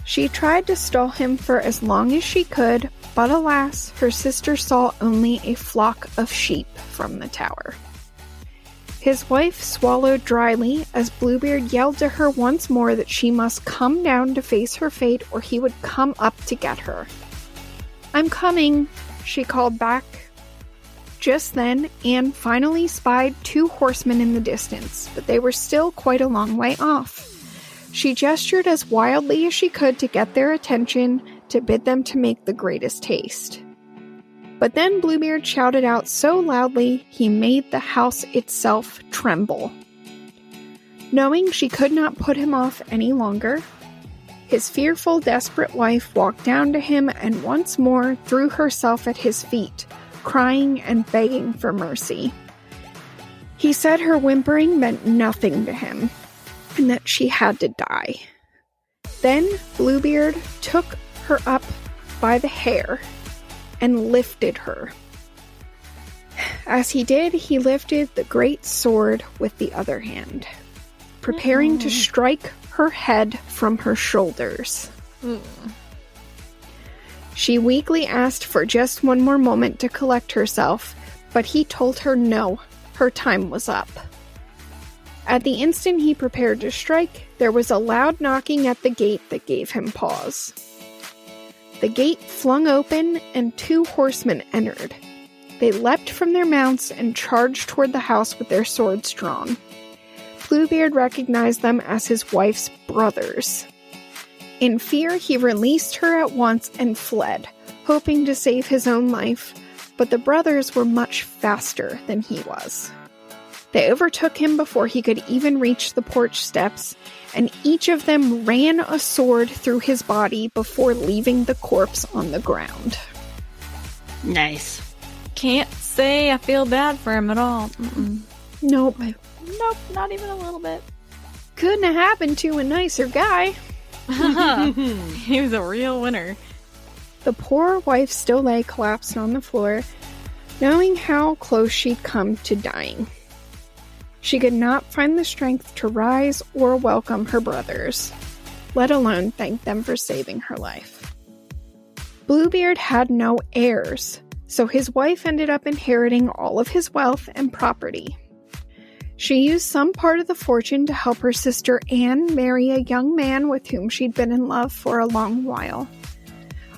She tried to stall him for as long as she could, but alas, her sister saw only a flock of sheep from the tower. His wife swallowed dryly as Bluebeard yelled to her once more that she must come down to face her fate or he would come up to get her. "I'm coming," she called back. Just then, Anne finally spied 2 horsemen in the distance, but they were still quite a long way off. She gestured as wildly as she could to get their attention, to bid them to make the greatest haste. But then Bluebeard shouted out so loudly he made the house itself tremble. Knowing she could not put him off any longer, his fearful, desperate wife walked down to him and once more threw herself at his feet, crying and begging for mercy. He said her whimpering meant nothing to him, and that she had to die. Then Bluebeard took her up by the hair and lifted her. As he did, he lifted the great sword with the other hand, preparing to strike her head from her shoulders. She weakly asked for just one more moment to collect herself, but he told her no, her time was up. At the instant he prepared to strike, there was a loud knocking at the gate that gave him pause. The gate flung open and 2 horsemen entered. They leapt from their mounts and charged toward the house with their swords drawn. Bluebeard recognized them as his wife's brothers. In fear, he released her at once and fled, hoping to save his own life, but the brothers were much faster than he was. They overtook him before he could even reach the porch steps, and each of them ran a sword through his body before leaving the corpse on the ground. Nice. Can't say I feel bad for him at all. Nope. Nope, not even a little bit. Couldn't have happened to a nicer guy. He was a real winner. The poor wife still lay collapsed on the floor, knowing how close she'd come to dying. She could not find the strength to rise or welcome her brothers, let alone thank them for saving her life. Bluebeard had no heirs, so his wife ended up inheriting all of his wealth and property. She used some part of the fortune to help her sister Anne marry a young man with whom she'd been in love for a long while.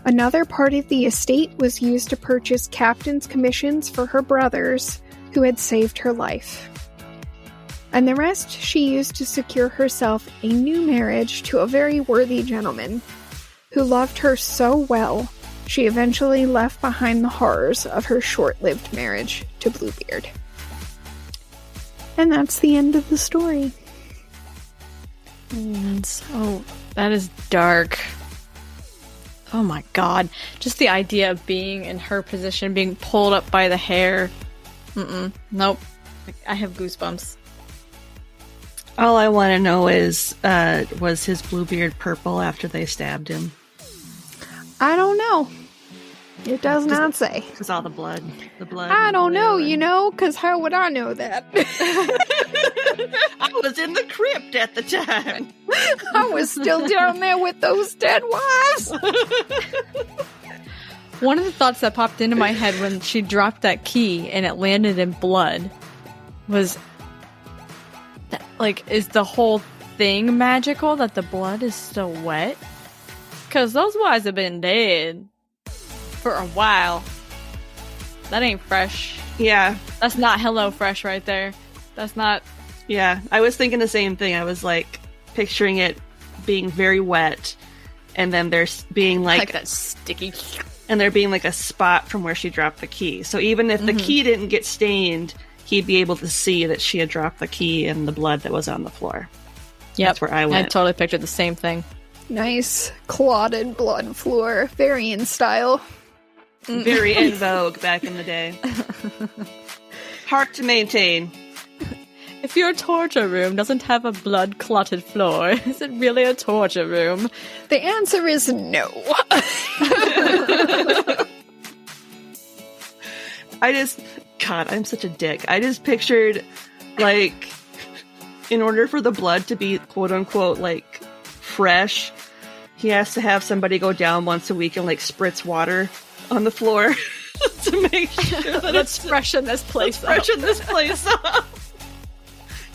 Another part of the estate was used to purchase captain's commissions for her brothers who had saved her life. And the rest she used to secure herself a new marriage to a very worthy gentleman who loved her so well she eventually left behind the horrors of her short-lived marriage to Bluebeard. And that's the end of the story. So, that is dark. Oh my god. Just the idea of being in her position, being pulled up by the hair. Nope. I have goosebumps. All I want to know is, was his Bluebeard purple after they stabbed him? I don't know. It does not say. Because all the blood. I don't know, because how would I know that? I was in the crypt at the time. I was still down there with those dead wives. One of the thoughts that popped into my head when she dropped that key and it landed in blood was, like, is the whole thing magical that the blood is still wet? Because those wives have been dead for a while. That ain't fresh. Yeah. That's not Hello Fresh right there. That's not... Yeah, I was thinking the same thing. I was, like, picturing it being very wet, and then there's being, like that sticky... And there being, like, a spot from where she dropped the key. So even if the key didn't get stained, he'd be able to see that she had dropped the key and the blood that was on the floor. Yep. That's where I went. I totally pictured the same thing. Nice clotted blood floor. Very in style. Very in vogue back in the day. Hard to maintain. If your torture room doesn't have a blood-clotted floor, is it really a torture room? The answer is no. God, I'm such a dick. I just pictured, like, in order for the blood to be quote-unquote, like, fresh, he has to have somebody go down once a week and, like, spritz water on the floor to make sure that Let's freshen this place up. Freshen this place up.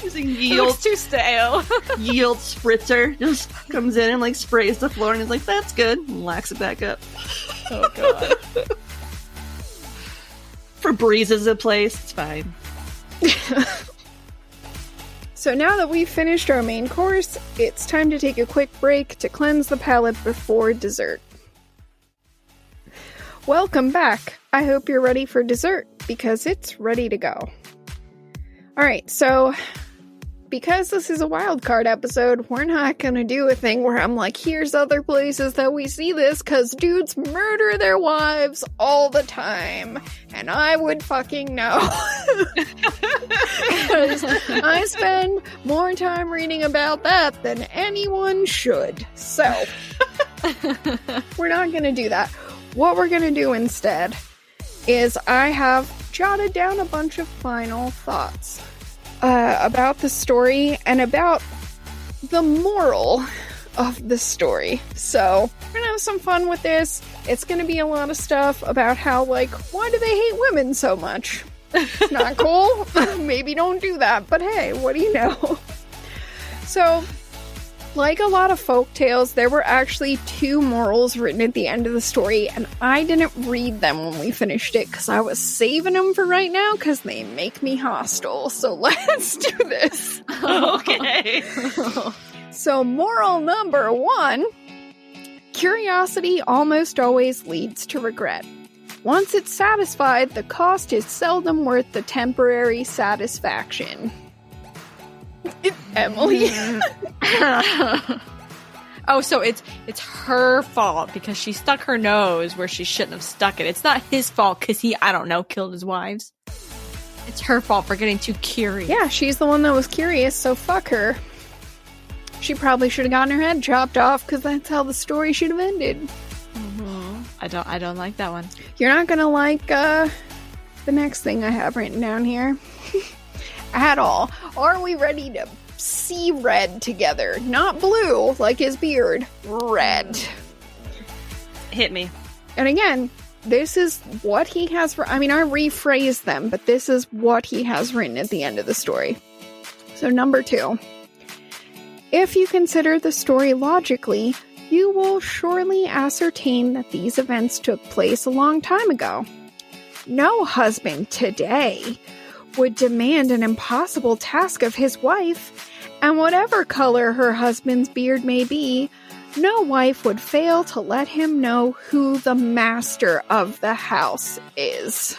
Using It yield looks too stale. yield spritzer. Just comes in and like sprays the floor and is like, that's good. And locks it back up. Oh god. Febrezes a place. It's fine. So now that we've finished our main course, it's time to take a quick break to cleanse the palate before dessert. Welcome back. I hope you're ready for dessert, because it's ready to go. Alright, so because this is a wildcard episode, we're not gonna do a thing where I'm like, here's other places that we see this, cause dudes murder their wives all the time. And I would fucking know. Because I spend more time reading about that than anyone should. So, we're not gonna do that. What we're gonna do instead is I have jotted down a bunch of final thoughts about the story and about the moral of the story. So, we're gonna have some fun with this. It's gonna be a lot of stuff about how, like, why do they hate women so much? Not cool? Maybe don't do that, but hey, what do you know? So, like a lot of folk tales, there were actually 2 morals written at the end of the story, and I didn't read them when we finished it because I was saving them for right now because they make me hostile. So let's do this. Okay. So moral number 1, curiosity almost always leads to regret. Once it's satisfied, the cost is seldom worth the temporary satisfaction. Emily. Oh, so it's her fault because she stuck her nose where she shouldn't have stuck it. It's not his fault because he, I don't know, killed his wives. It's her fault for getting too curious. Yeah, she's the one that was curious, so fuck her. She probably should have gotten her head chopped off because that's how the story should have ended. Mm-hmm. I don't like that one. You're not gonna like the next thing I have written down here. At all. Are we ready to see red together? Not blue, like his beard. Red. Hit me. And again, this is what he has... I rephrased them, but this is what he has written at the end of the story. So number 2. If you consider the story logically, you will surely ascertain that these events took place a long time ago. No husband today would demand an impossible task of his wife, and whatever color her husband's beard may be, no wife would fail to let him know who the master of the house is.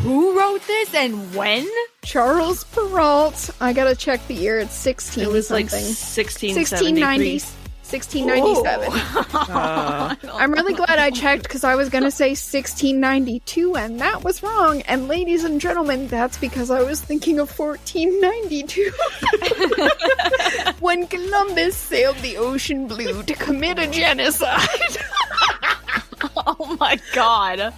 Who wrote this and when? Charles Perrault. I gotta check the year. It's 16 It was like something. 1690. 1697. I'm really glad I checked because I was going to say 1692 and that was wrong. And ladies and gentlemen, that's because I was thinking of 1492. When Columbus sailed the ocean blue to commit a genocide. Oh my god.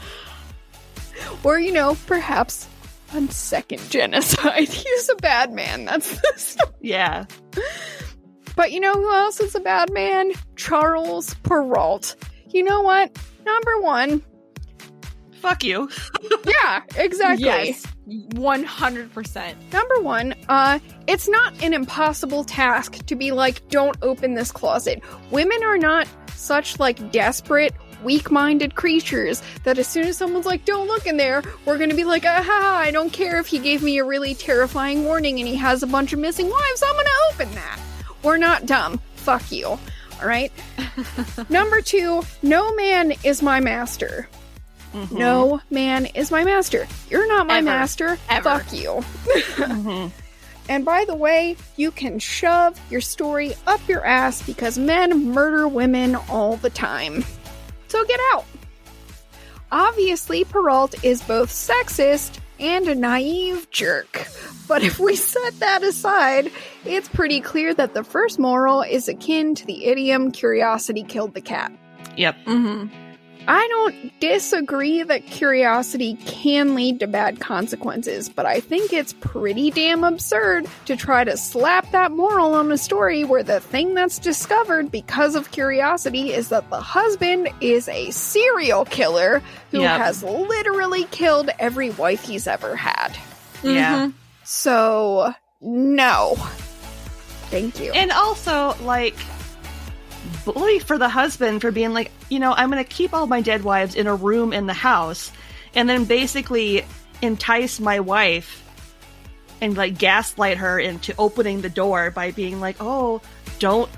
Or, perhaps a second genocide. He's a bad man. That's the story. Yeah. But you know who else is a bad man? Charles Perrault. You know what? Number 1. Fuck you. Yeah, exactly. Yes. 100%. Number 1, it's not an impossible task to be like, don't open this closet. Women are not such like desperate, weak-minded creatures that as soon as someone's like, don't look in there, we're gonna be like, aha, I don't care if he gave me a really terrifying warning and he has a bunch of missing wives, I'm gonna open that. We're not dumb. Fuck you. Alright? Number 2, no man is my master. Mm-hmm. No man is my master. You're not my master. Ever. Fuck you. Mm-hmm. And by the way, you can shove your story up your ass because men murder women all the time. So get out. Obviously, Perrault is both sexist and a naive jerk. But if we set that aside, it's pretty clear that the first moral is akin to the idiom, curiosity killed the cat. Yep. Mm-hmm. I don't disagree that curiosity can lead to bad consequences, but I think it's pretty damn absurd to try to slap that moral on a story where the thing that's discovered because of curiosity is that the husband is a serial killer who has literally killed every wife he's ever had. Yeah. So, no. Thank you. And also, like, bully for the husband for being like, I'm going to keep all my dead wives in a room in the house and then basically entice my wife and, like, gaslight her into opening the door by being like, oh, don't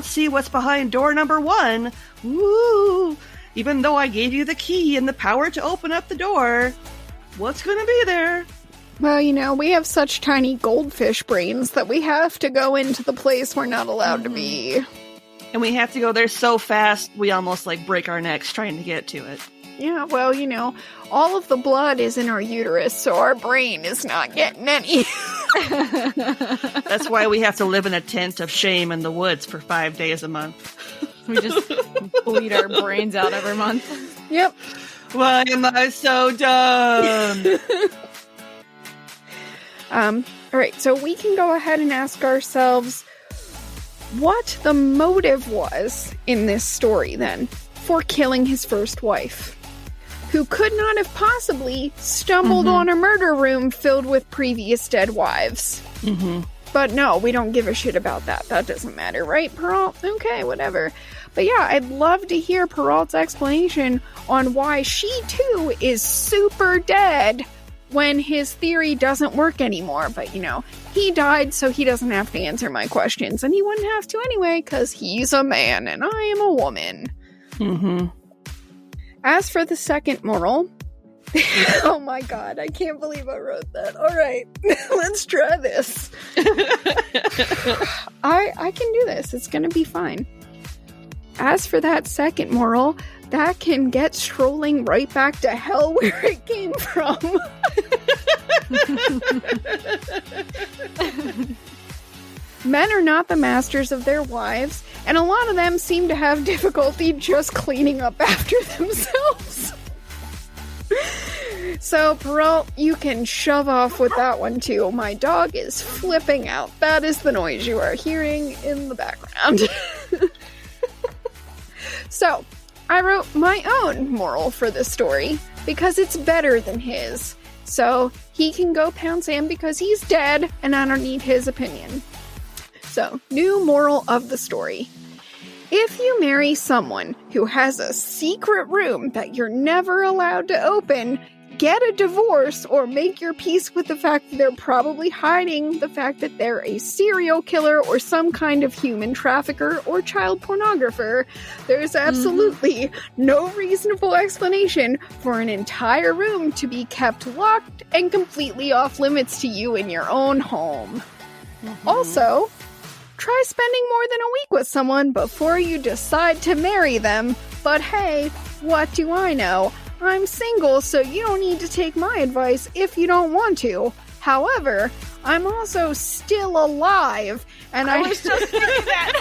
see what's behind door number 1. Woo! Even though I gave you the key and the power to open up the door, what's going to be there? Well, we have such tiny goldfish brains that we have to go into the place we're not allowed to be. And we have to go there so fast, we almost, like, break our necks trying to get to it. Yeah, well, all of the blood is in our uterus, so our brain is not getting any. That's why we have to live in a tent of shame in the woods for 5 days a month. We just bleed our brains out every month. Yep. Why am I so dumb? All right, so we can go ahead and ask ourselves what the motive was in this story, then, for killing his first wife, who could not have possibly stumbled on a murder room filled with previous dead wives. Mm-hmm. But no, we don't give a shit about that. That doesn't matter, right, Perrault? Okay, whatever. But yeah, I'd love to hear Perrault's explanation on why she, too, is super dead when his theory doesn't work anymore. But, he died, so he doesn't have to answer my questions. And he wouldn't have to anyway, because he's a man and I am a woman. Mm-hmm. As for the second moral... Oh my god, I can't believe I wrote that. Alright, let's try this. I can do this. It's gonna be fine. As for that second moral, that can get strolling right back to hell where it came from. Men are not the masters of their wives, and a lot of them seem to have difficulty just cleaning up after themselves. So, Perrault, you can shove off with that one too. My dog is flipping out. That is the noise you are hearing in the background. So, I wrote my own moral for this story because it's better than his. So, he can go pound sand because he's dead and I don't need his opinion. So, new moral of the story. If you marry someone who has a secret room that you're never allowed to open, get a divorce or make your peace with the fact that they're probably hiding the fact that they're a serial killer or some kind of human trafficker or child pornographer. There's absolutely no reasonable explanation for an entire room to be kept locked and completely off limits to you in your own home. Also, try spending more than a week with someone before you decide to marry them. But hey, what do I know? I'm single, so you don't need to take my advice if you don't want to. However, I'm also still alive, and I was just thinking that.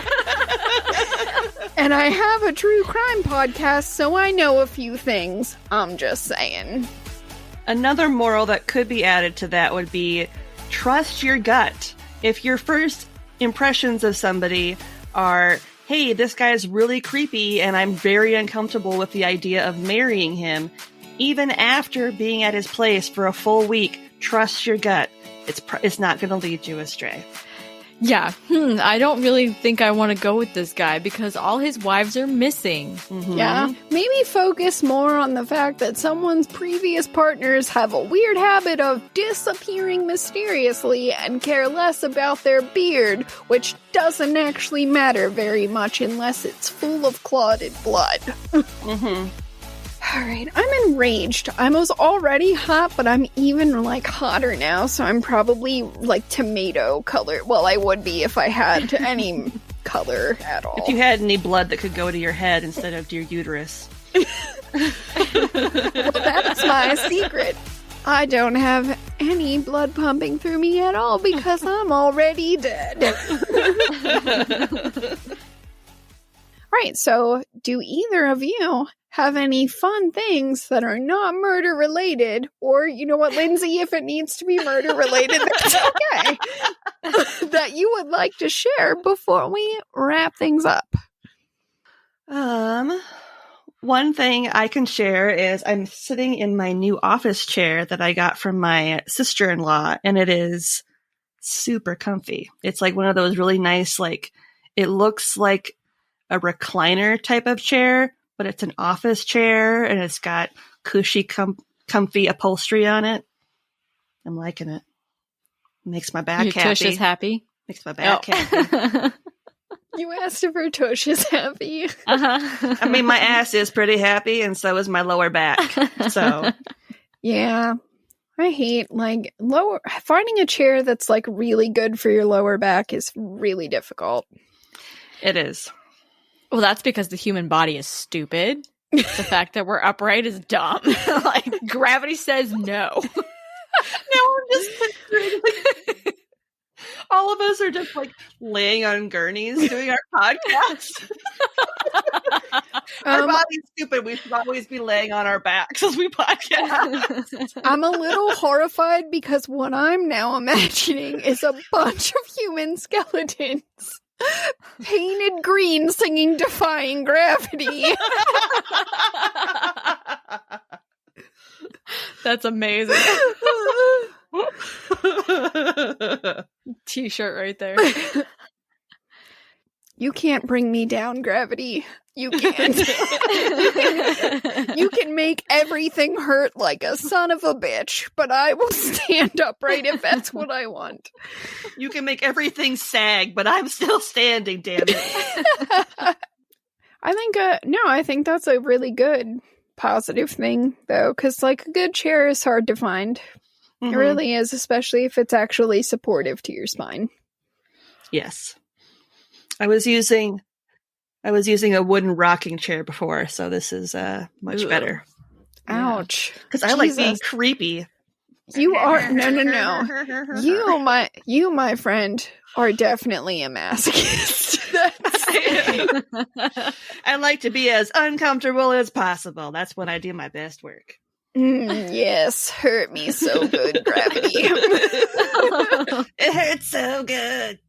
And I have a true crime podcast, so I know a few things. I'm just saying. Another moral that could be added to that would be trust your gut. If your first impressions of somebody are, hey, this guy is really creepy and I'm very uncomfortable with the idea of marrying him, even after being at his place for a full week, trust your gut. It's not going to lead you astray. Yeah, I don't really think I want to go with this guy because all his wives are missing. Mm-hmm. Yeah, maybe focus more on the fact that someone's previous partners have a weird habit of disappearing mysteriously and care less about their beard, which doesn't actually matter very much unless it's full of clotted blood. Alright, I'm enraged. I was already hot, but I'm even, hotter now, so I'm probably, tomato color. Well, I would be if I had any color at all. If you had any blood that could go to your head instead of to your uterus. Well, that's my secret. I don't have any blood pumping through me at all because I'm already dead. Right, so do either of you have any fun things that are not murder related? Or, you know what, Lindsay, if it needs to be murder related, that's okay. That you would like to share before we wrap things up? One thing I can share is I'm sitting in my new office chair that I got from my sister-in-law, and it is super comfy. It's like one of those really nice, like, it looks like a recliner type of chair, but it's an office chair and it's got cushy, comfy upholstery on it. I'm liking it. Makes my back Your happy. tush is happy? Makes my back happy. You asked if her tush is happy. Uh-huh. I mean, my ass is pretty happy, and so is my lower back. So, Yeah. I hate, like, finding a chair that's, like, really good for your lower back is really difficult. it is. Well, that's because the human body is stupid. The fact that we're upright is dumb. Like, gravity says no. Now I'm just picturing, like, all of us are just like laying on gurneys doing our podcast. Our body's stupid. We should always be laying on our backs as we podcast. I'm a little horrified because what I'm now imagining is a bunch of human skeletons painted green singing Defying Gravity. That's amazing. T-shirt right there. You can't bring me down, gravity. You can't. You can make everything hurt like a son of a bitch, but I will stand upright if that's what I want. You can make everything sag, but I'm still standing, damn it. I think that's a really good positive thing, though, because, like, a good chair is hard to find. Mhm. It really is, especially if it's actually supportive to your spine. Yes. I was using a wooden rocking chair before, so this is much better. Ouch. Because I like Jesus. being creepy. You are no. You, my friend, are definitely a masochist. I like to be as uncomfortable as possible. That's when I do my best work. Yes, hurt me so good, gravity. It hurts so good.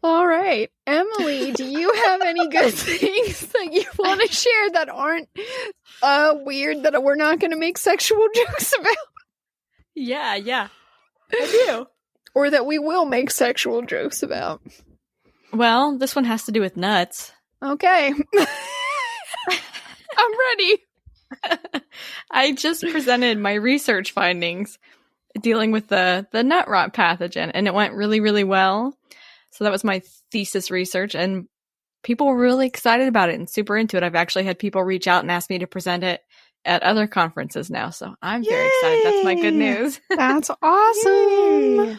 All right, Emily, do you have any good things that you want to share that aren't weird, that we're not going to make sexual jokes about? Yeah. I do. Or that we will make sexual jokes about? Well, this one has to do with nuts. Okay. I'm ready. I just presented my research findings dealing with the nut rot pathogen, and it went really, really well. So that was my thesis research, and people were really excited about it and super into it. I've actually had people reach out and ask me to present it at other conferences now, so I'm very excited. That's my good news. That's awesome. Yay.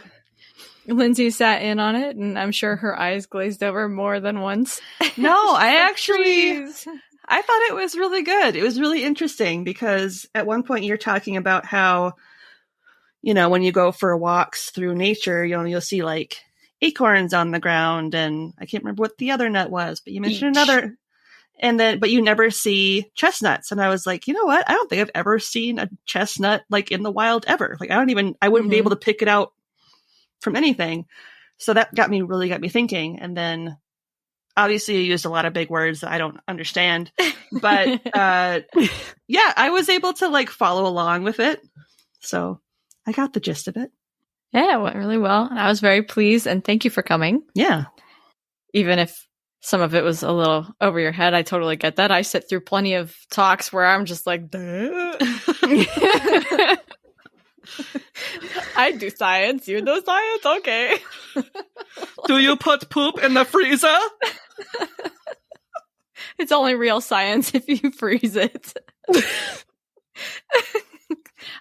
Lindsay sat in on it, and I'm sure her eyes glazed over more than once. No, I Please. I thought it was really good. It was really interesting because at one point you're talking about how, when you go for walks through nature, you'll see like acorns on the ground, and I can't remember what the other nut was, but you mentioned another, but you never see chestnuts. And I was like, you know what? I don't think I've ever seen a chestnut like in the wild ever. Like I wouldn't be able to pick it out from anything. So that got me thinking. And then obviously you used a lot of big words that I don't understand, but yeah, I was able to like follow along with it. So I got the gist of it. Yeah, it went really well. And I was very pleased, and thank you for coming. Yeah. Even if some of it was a little over your head, I totally get that. I sit through plenty of talks where I'm just like, duh. I do science, you do science, okay. Do you put poop in the freezer? It's only real science if you freeze it.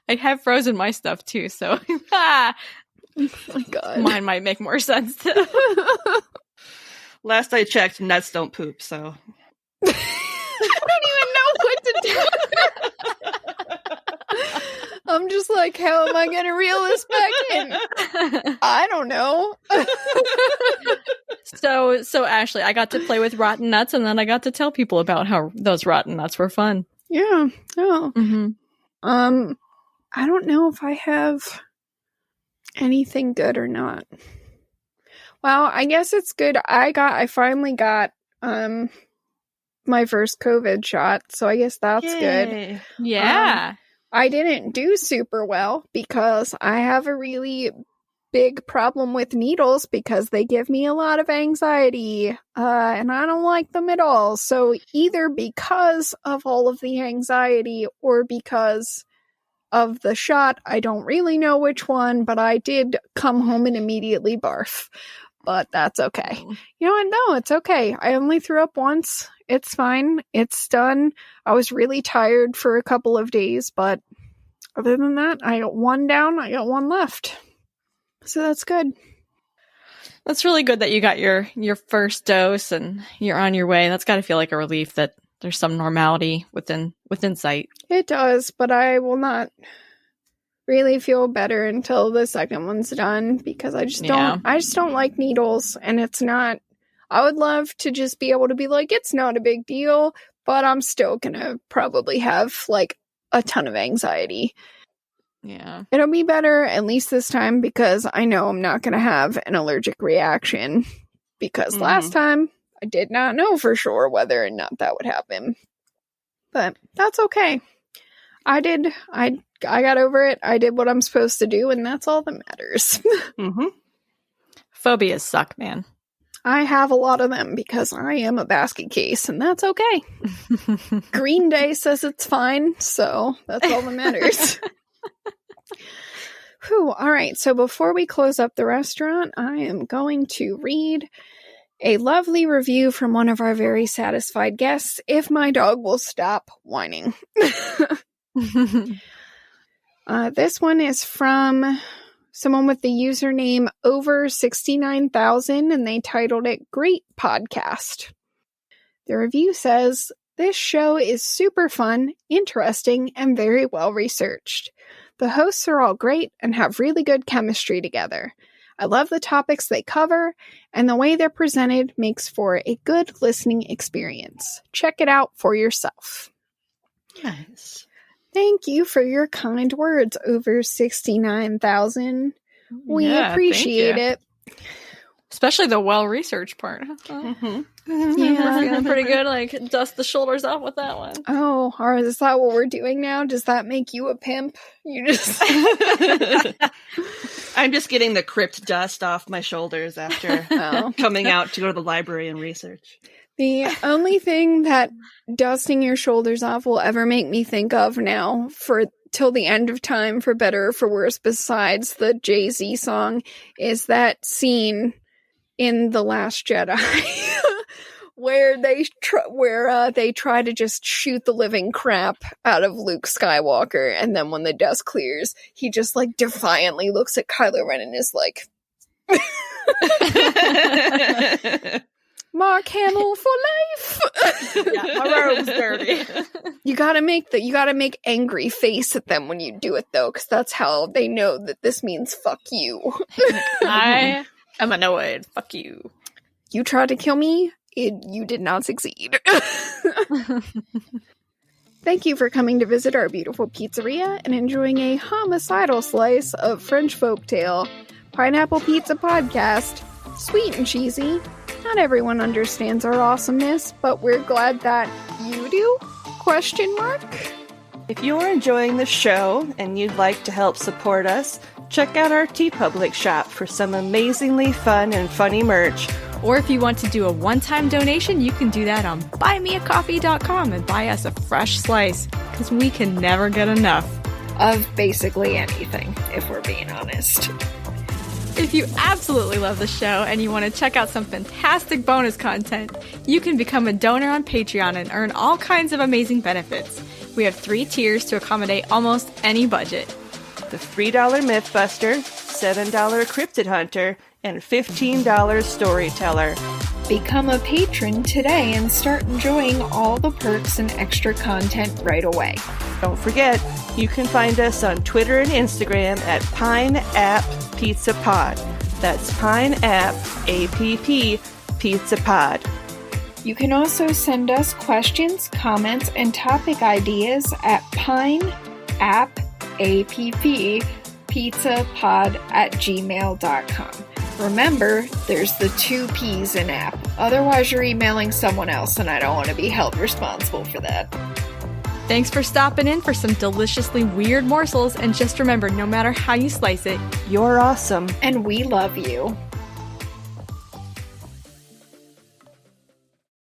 I have frozen my stuff too, so Oh my God. mine might make more sense. Last I checked, nuts don't poop, so. I don't even know what to do. I'm just like, how am I going to reel this back in? I don't know. So Ashley, I got to play with rotten nuts, and then I got to tell people about how those rotten nuts were fun. Yeah. Oh. Mm-hmm. I don't know if I have anything good or not. Well, I guess it's good. I finally got my first COVID shot, so I guess that's good. Yay. Yeah. I didn't do super well because I have a really big problem with needles because they give me a lot of anxiety, and I don't like them at all. So either because of all of the anxiety or because of the shot, I don't really know which one, but I did come home and immediately barf. But that's okay. You know what? No, it's okay. I only threw up once. It's fine. It's done. I was really tired for a couple of days, but other than that, I got one down. I got one left. So that's good. That's really good that you got your first dose and you're on your way. That's got to feel like a relief that there's some normality within sight. It does, but I will not really feel better until the second one's done because I just don't like needles, and it's not. I would love to just be able to be like, it's not a big deal, but I'm still gonna probably have like a ton of anxiety. Yeah. It'll be better at least this time because I know I'm not gonna have an allergic reaction because last time I did not know for sure whether or not that would happen. But that's okay. I got over it. I did what I'm supposed to do, and that's all that matters. Phobias suck, man. I have a lot of them because I am a basket case, and that's okay. Green Day says it's fine, so that's all that matters. Whew, all right, so before we close up the restaurant, I am going to read a lovely review from one of our very satisfied guests, if my dog will stop whining. This one is from someone with the username over 69,000, and they titled it Great Podcast. The review says, this show is super fun, interesting, and very well researched. The hosts are all great and have really good chemistry together. I love the topics they cover, and the way they're presented makes for a good listening experience. Check it out for yourself. Nice. Thank you for your kind words, over 69,000. We appreciate it. Especially the well-researched part. Yeah. We're feeling pretty good. Like, dust the shoulders off with that one. Oh, or is that what we're doing now? Does that make you a pimp? You just... I'm just getting the crypt dust off my shoulders after coming out to go to the library and research. The only thing that dusting your shoulders off will ever make me think of now for till the end of time, for better or for worse, besides the Jay-Z song, is that scene in The Last Jedi where they try to just shoot the living crap out of Luke Skywalker, and then when the dust clears, he just like defiantly looks at Kylo Ren and is like Mark Hamill for life. Yeah, my robe's dirty. You gotta make angry face at them when you do it though, because that's how they know that this means fuck you. I am annoyed. Fuck you. You tried to kill me. You did not succeed. Thank you for coming to visit our beautiful pizzeria and enjoying a homicidal slice of French folktale, Pineapple Pizza Podcast. Sweet and cheesy. Not everyone understands our awesomeness, but we're glad that you do? ? If you're enjoying the show and you'd like to help support us, check out our TeePublic shop for some amazingly fun and funny merch. Or if you want to do a one-time donation, you can do that on buymeacoffee.com and buy us a fresh slice, because we can never get enough of basically anything, if we're being honest. If you absolutely love the show and you want to check out some fantastic bonus content, you can become a donor on Patreon and earn all kinds of amazing benefits. We have 3 tiers to accommodate almost any budget. The $3 Mythbuster, $7 Cryptid Hunter, and $15 Storyteller. Become a patron today and start enjoying all the perks and extra content right away. Don't forget, you can find us on Twitter and Instagram at PineAppPizzaPod. That's PineApp, A-P-P, Pizza Pod. You can also send us questions, comments, and topic ideas at pineapppizzapod@gmail.com. Remember, there's the 2 P's in app. Otherwise, you're emailing someone else, and I don't want to be held responsible for that. Thanks for stopping in for some deliciously weird morsels, and just remember, no matter how you slice it, You're awesome. And we love you.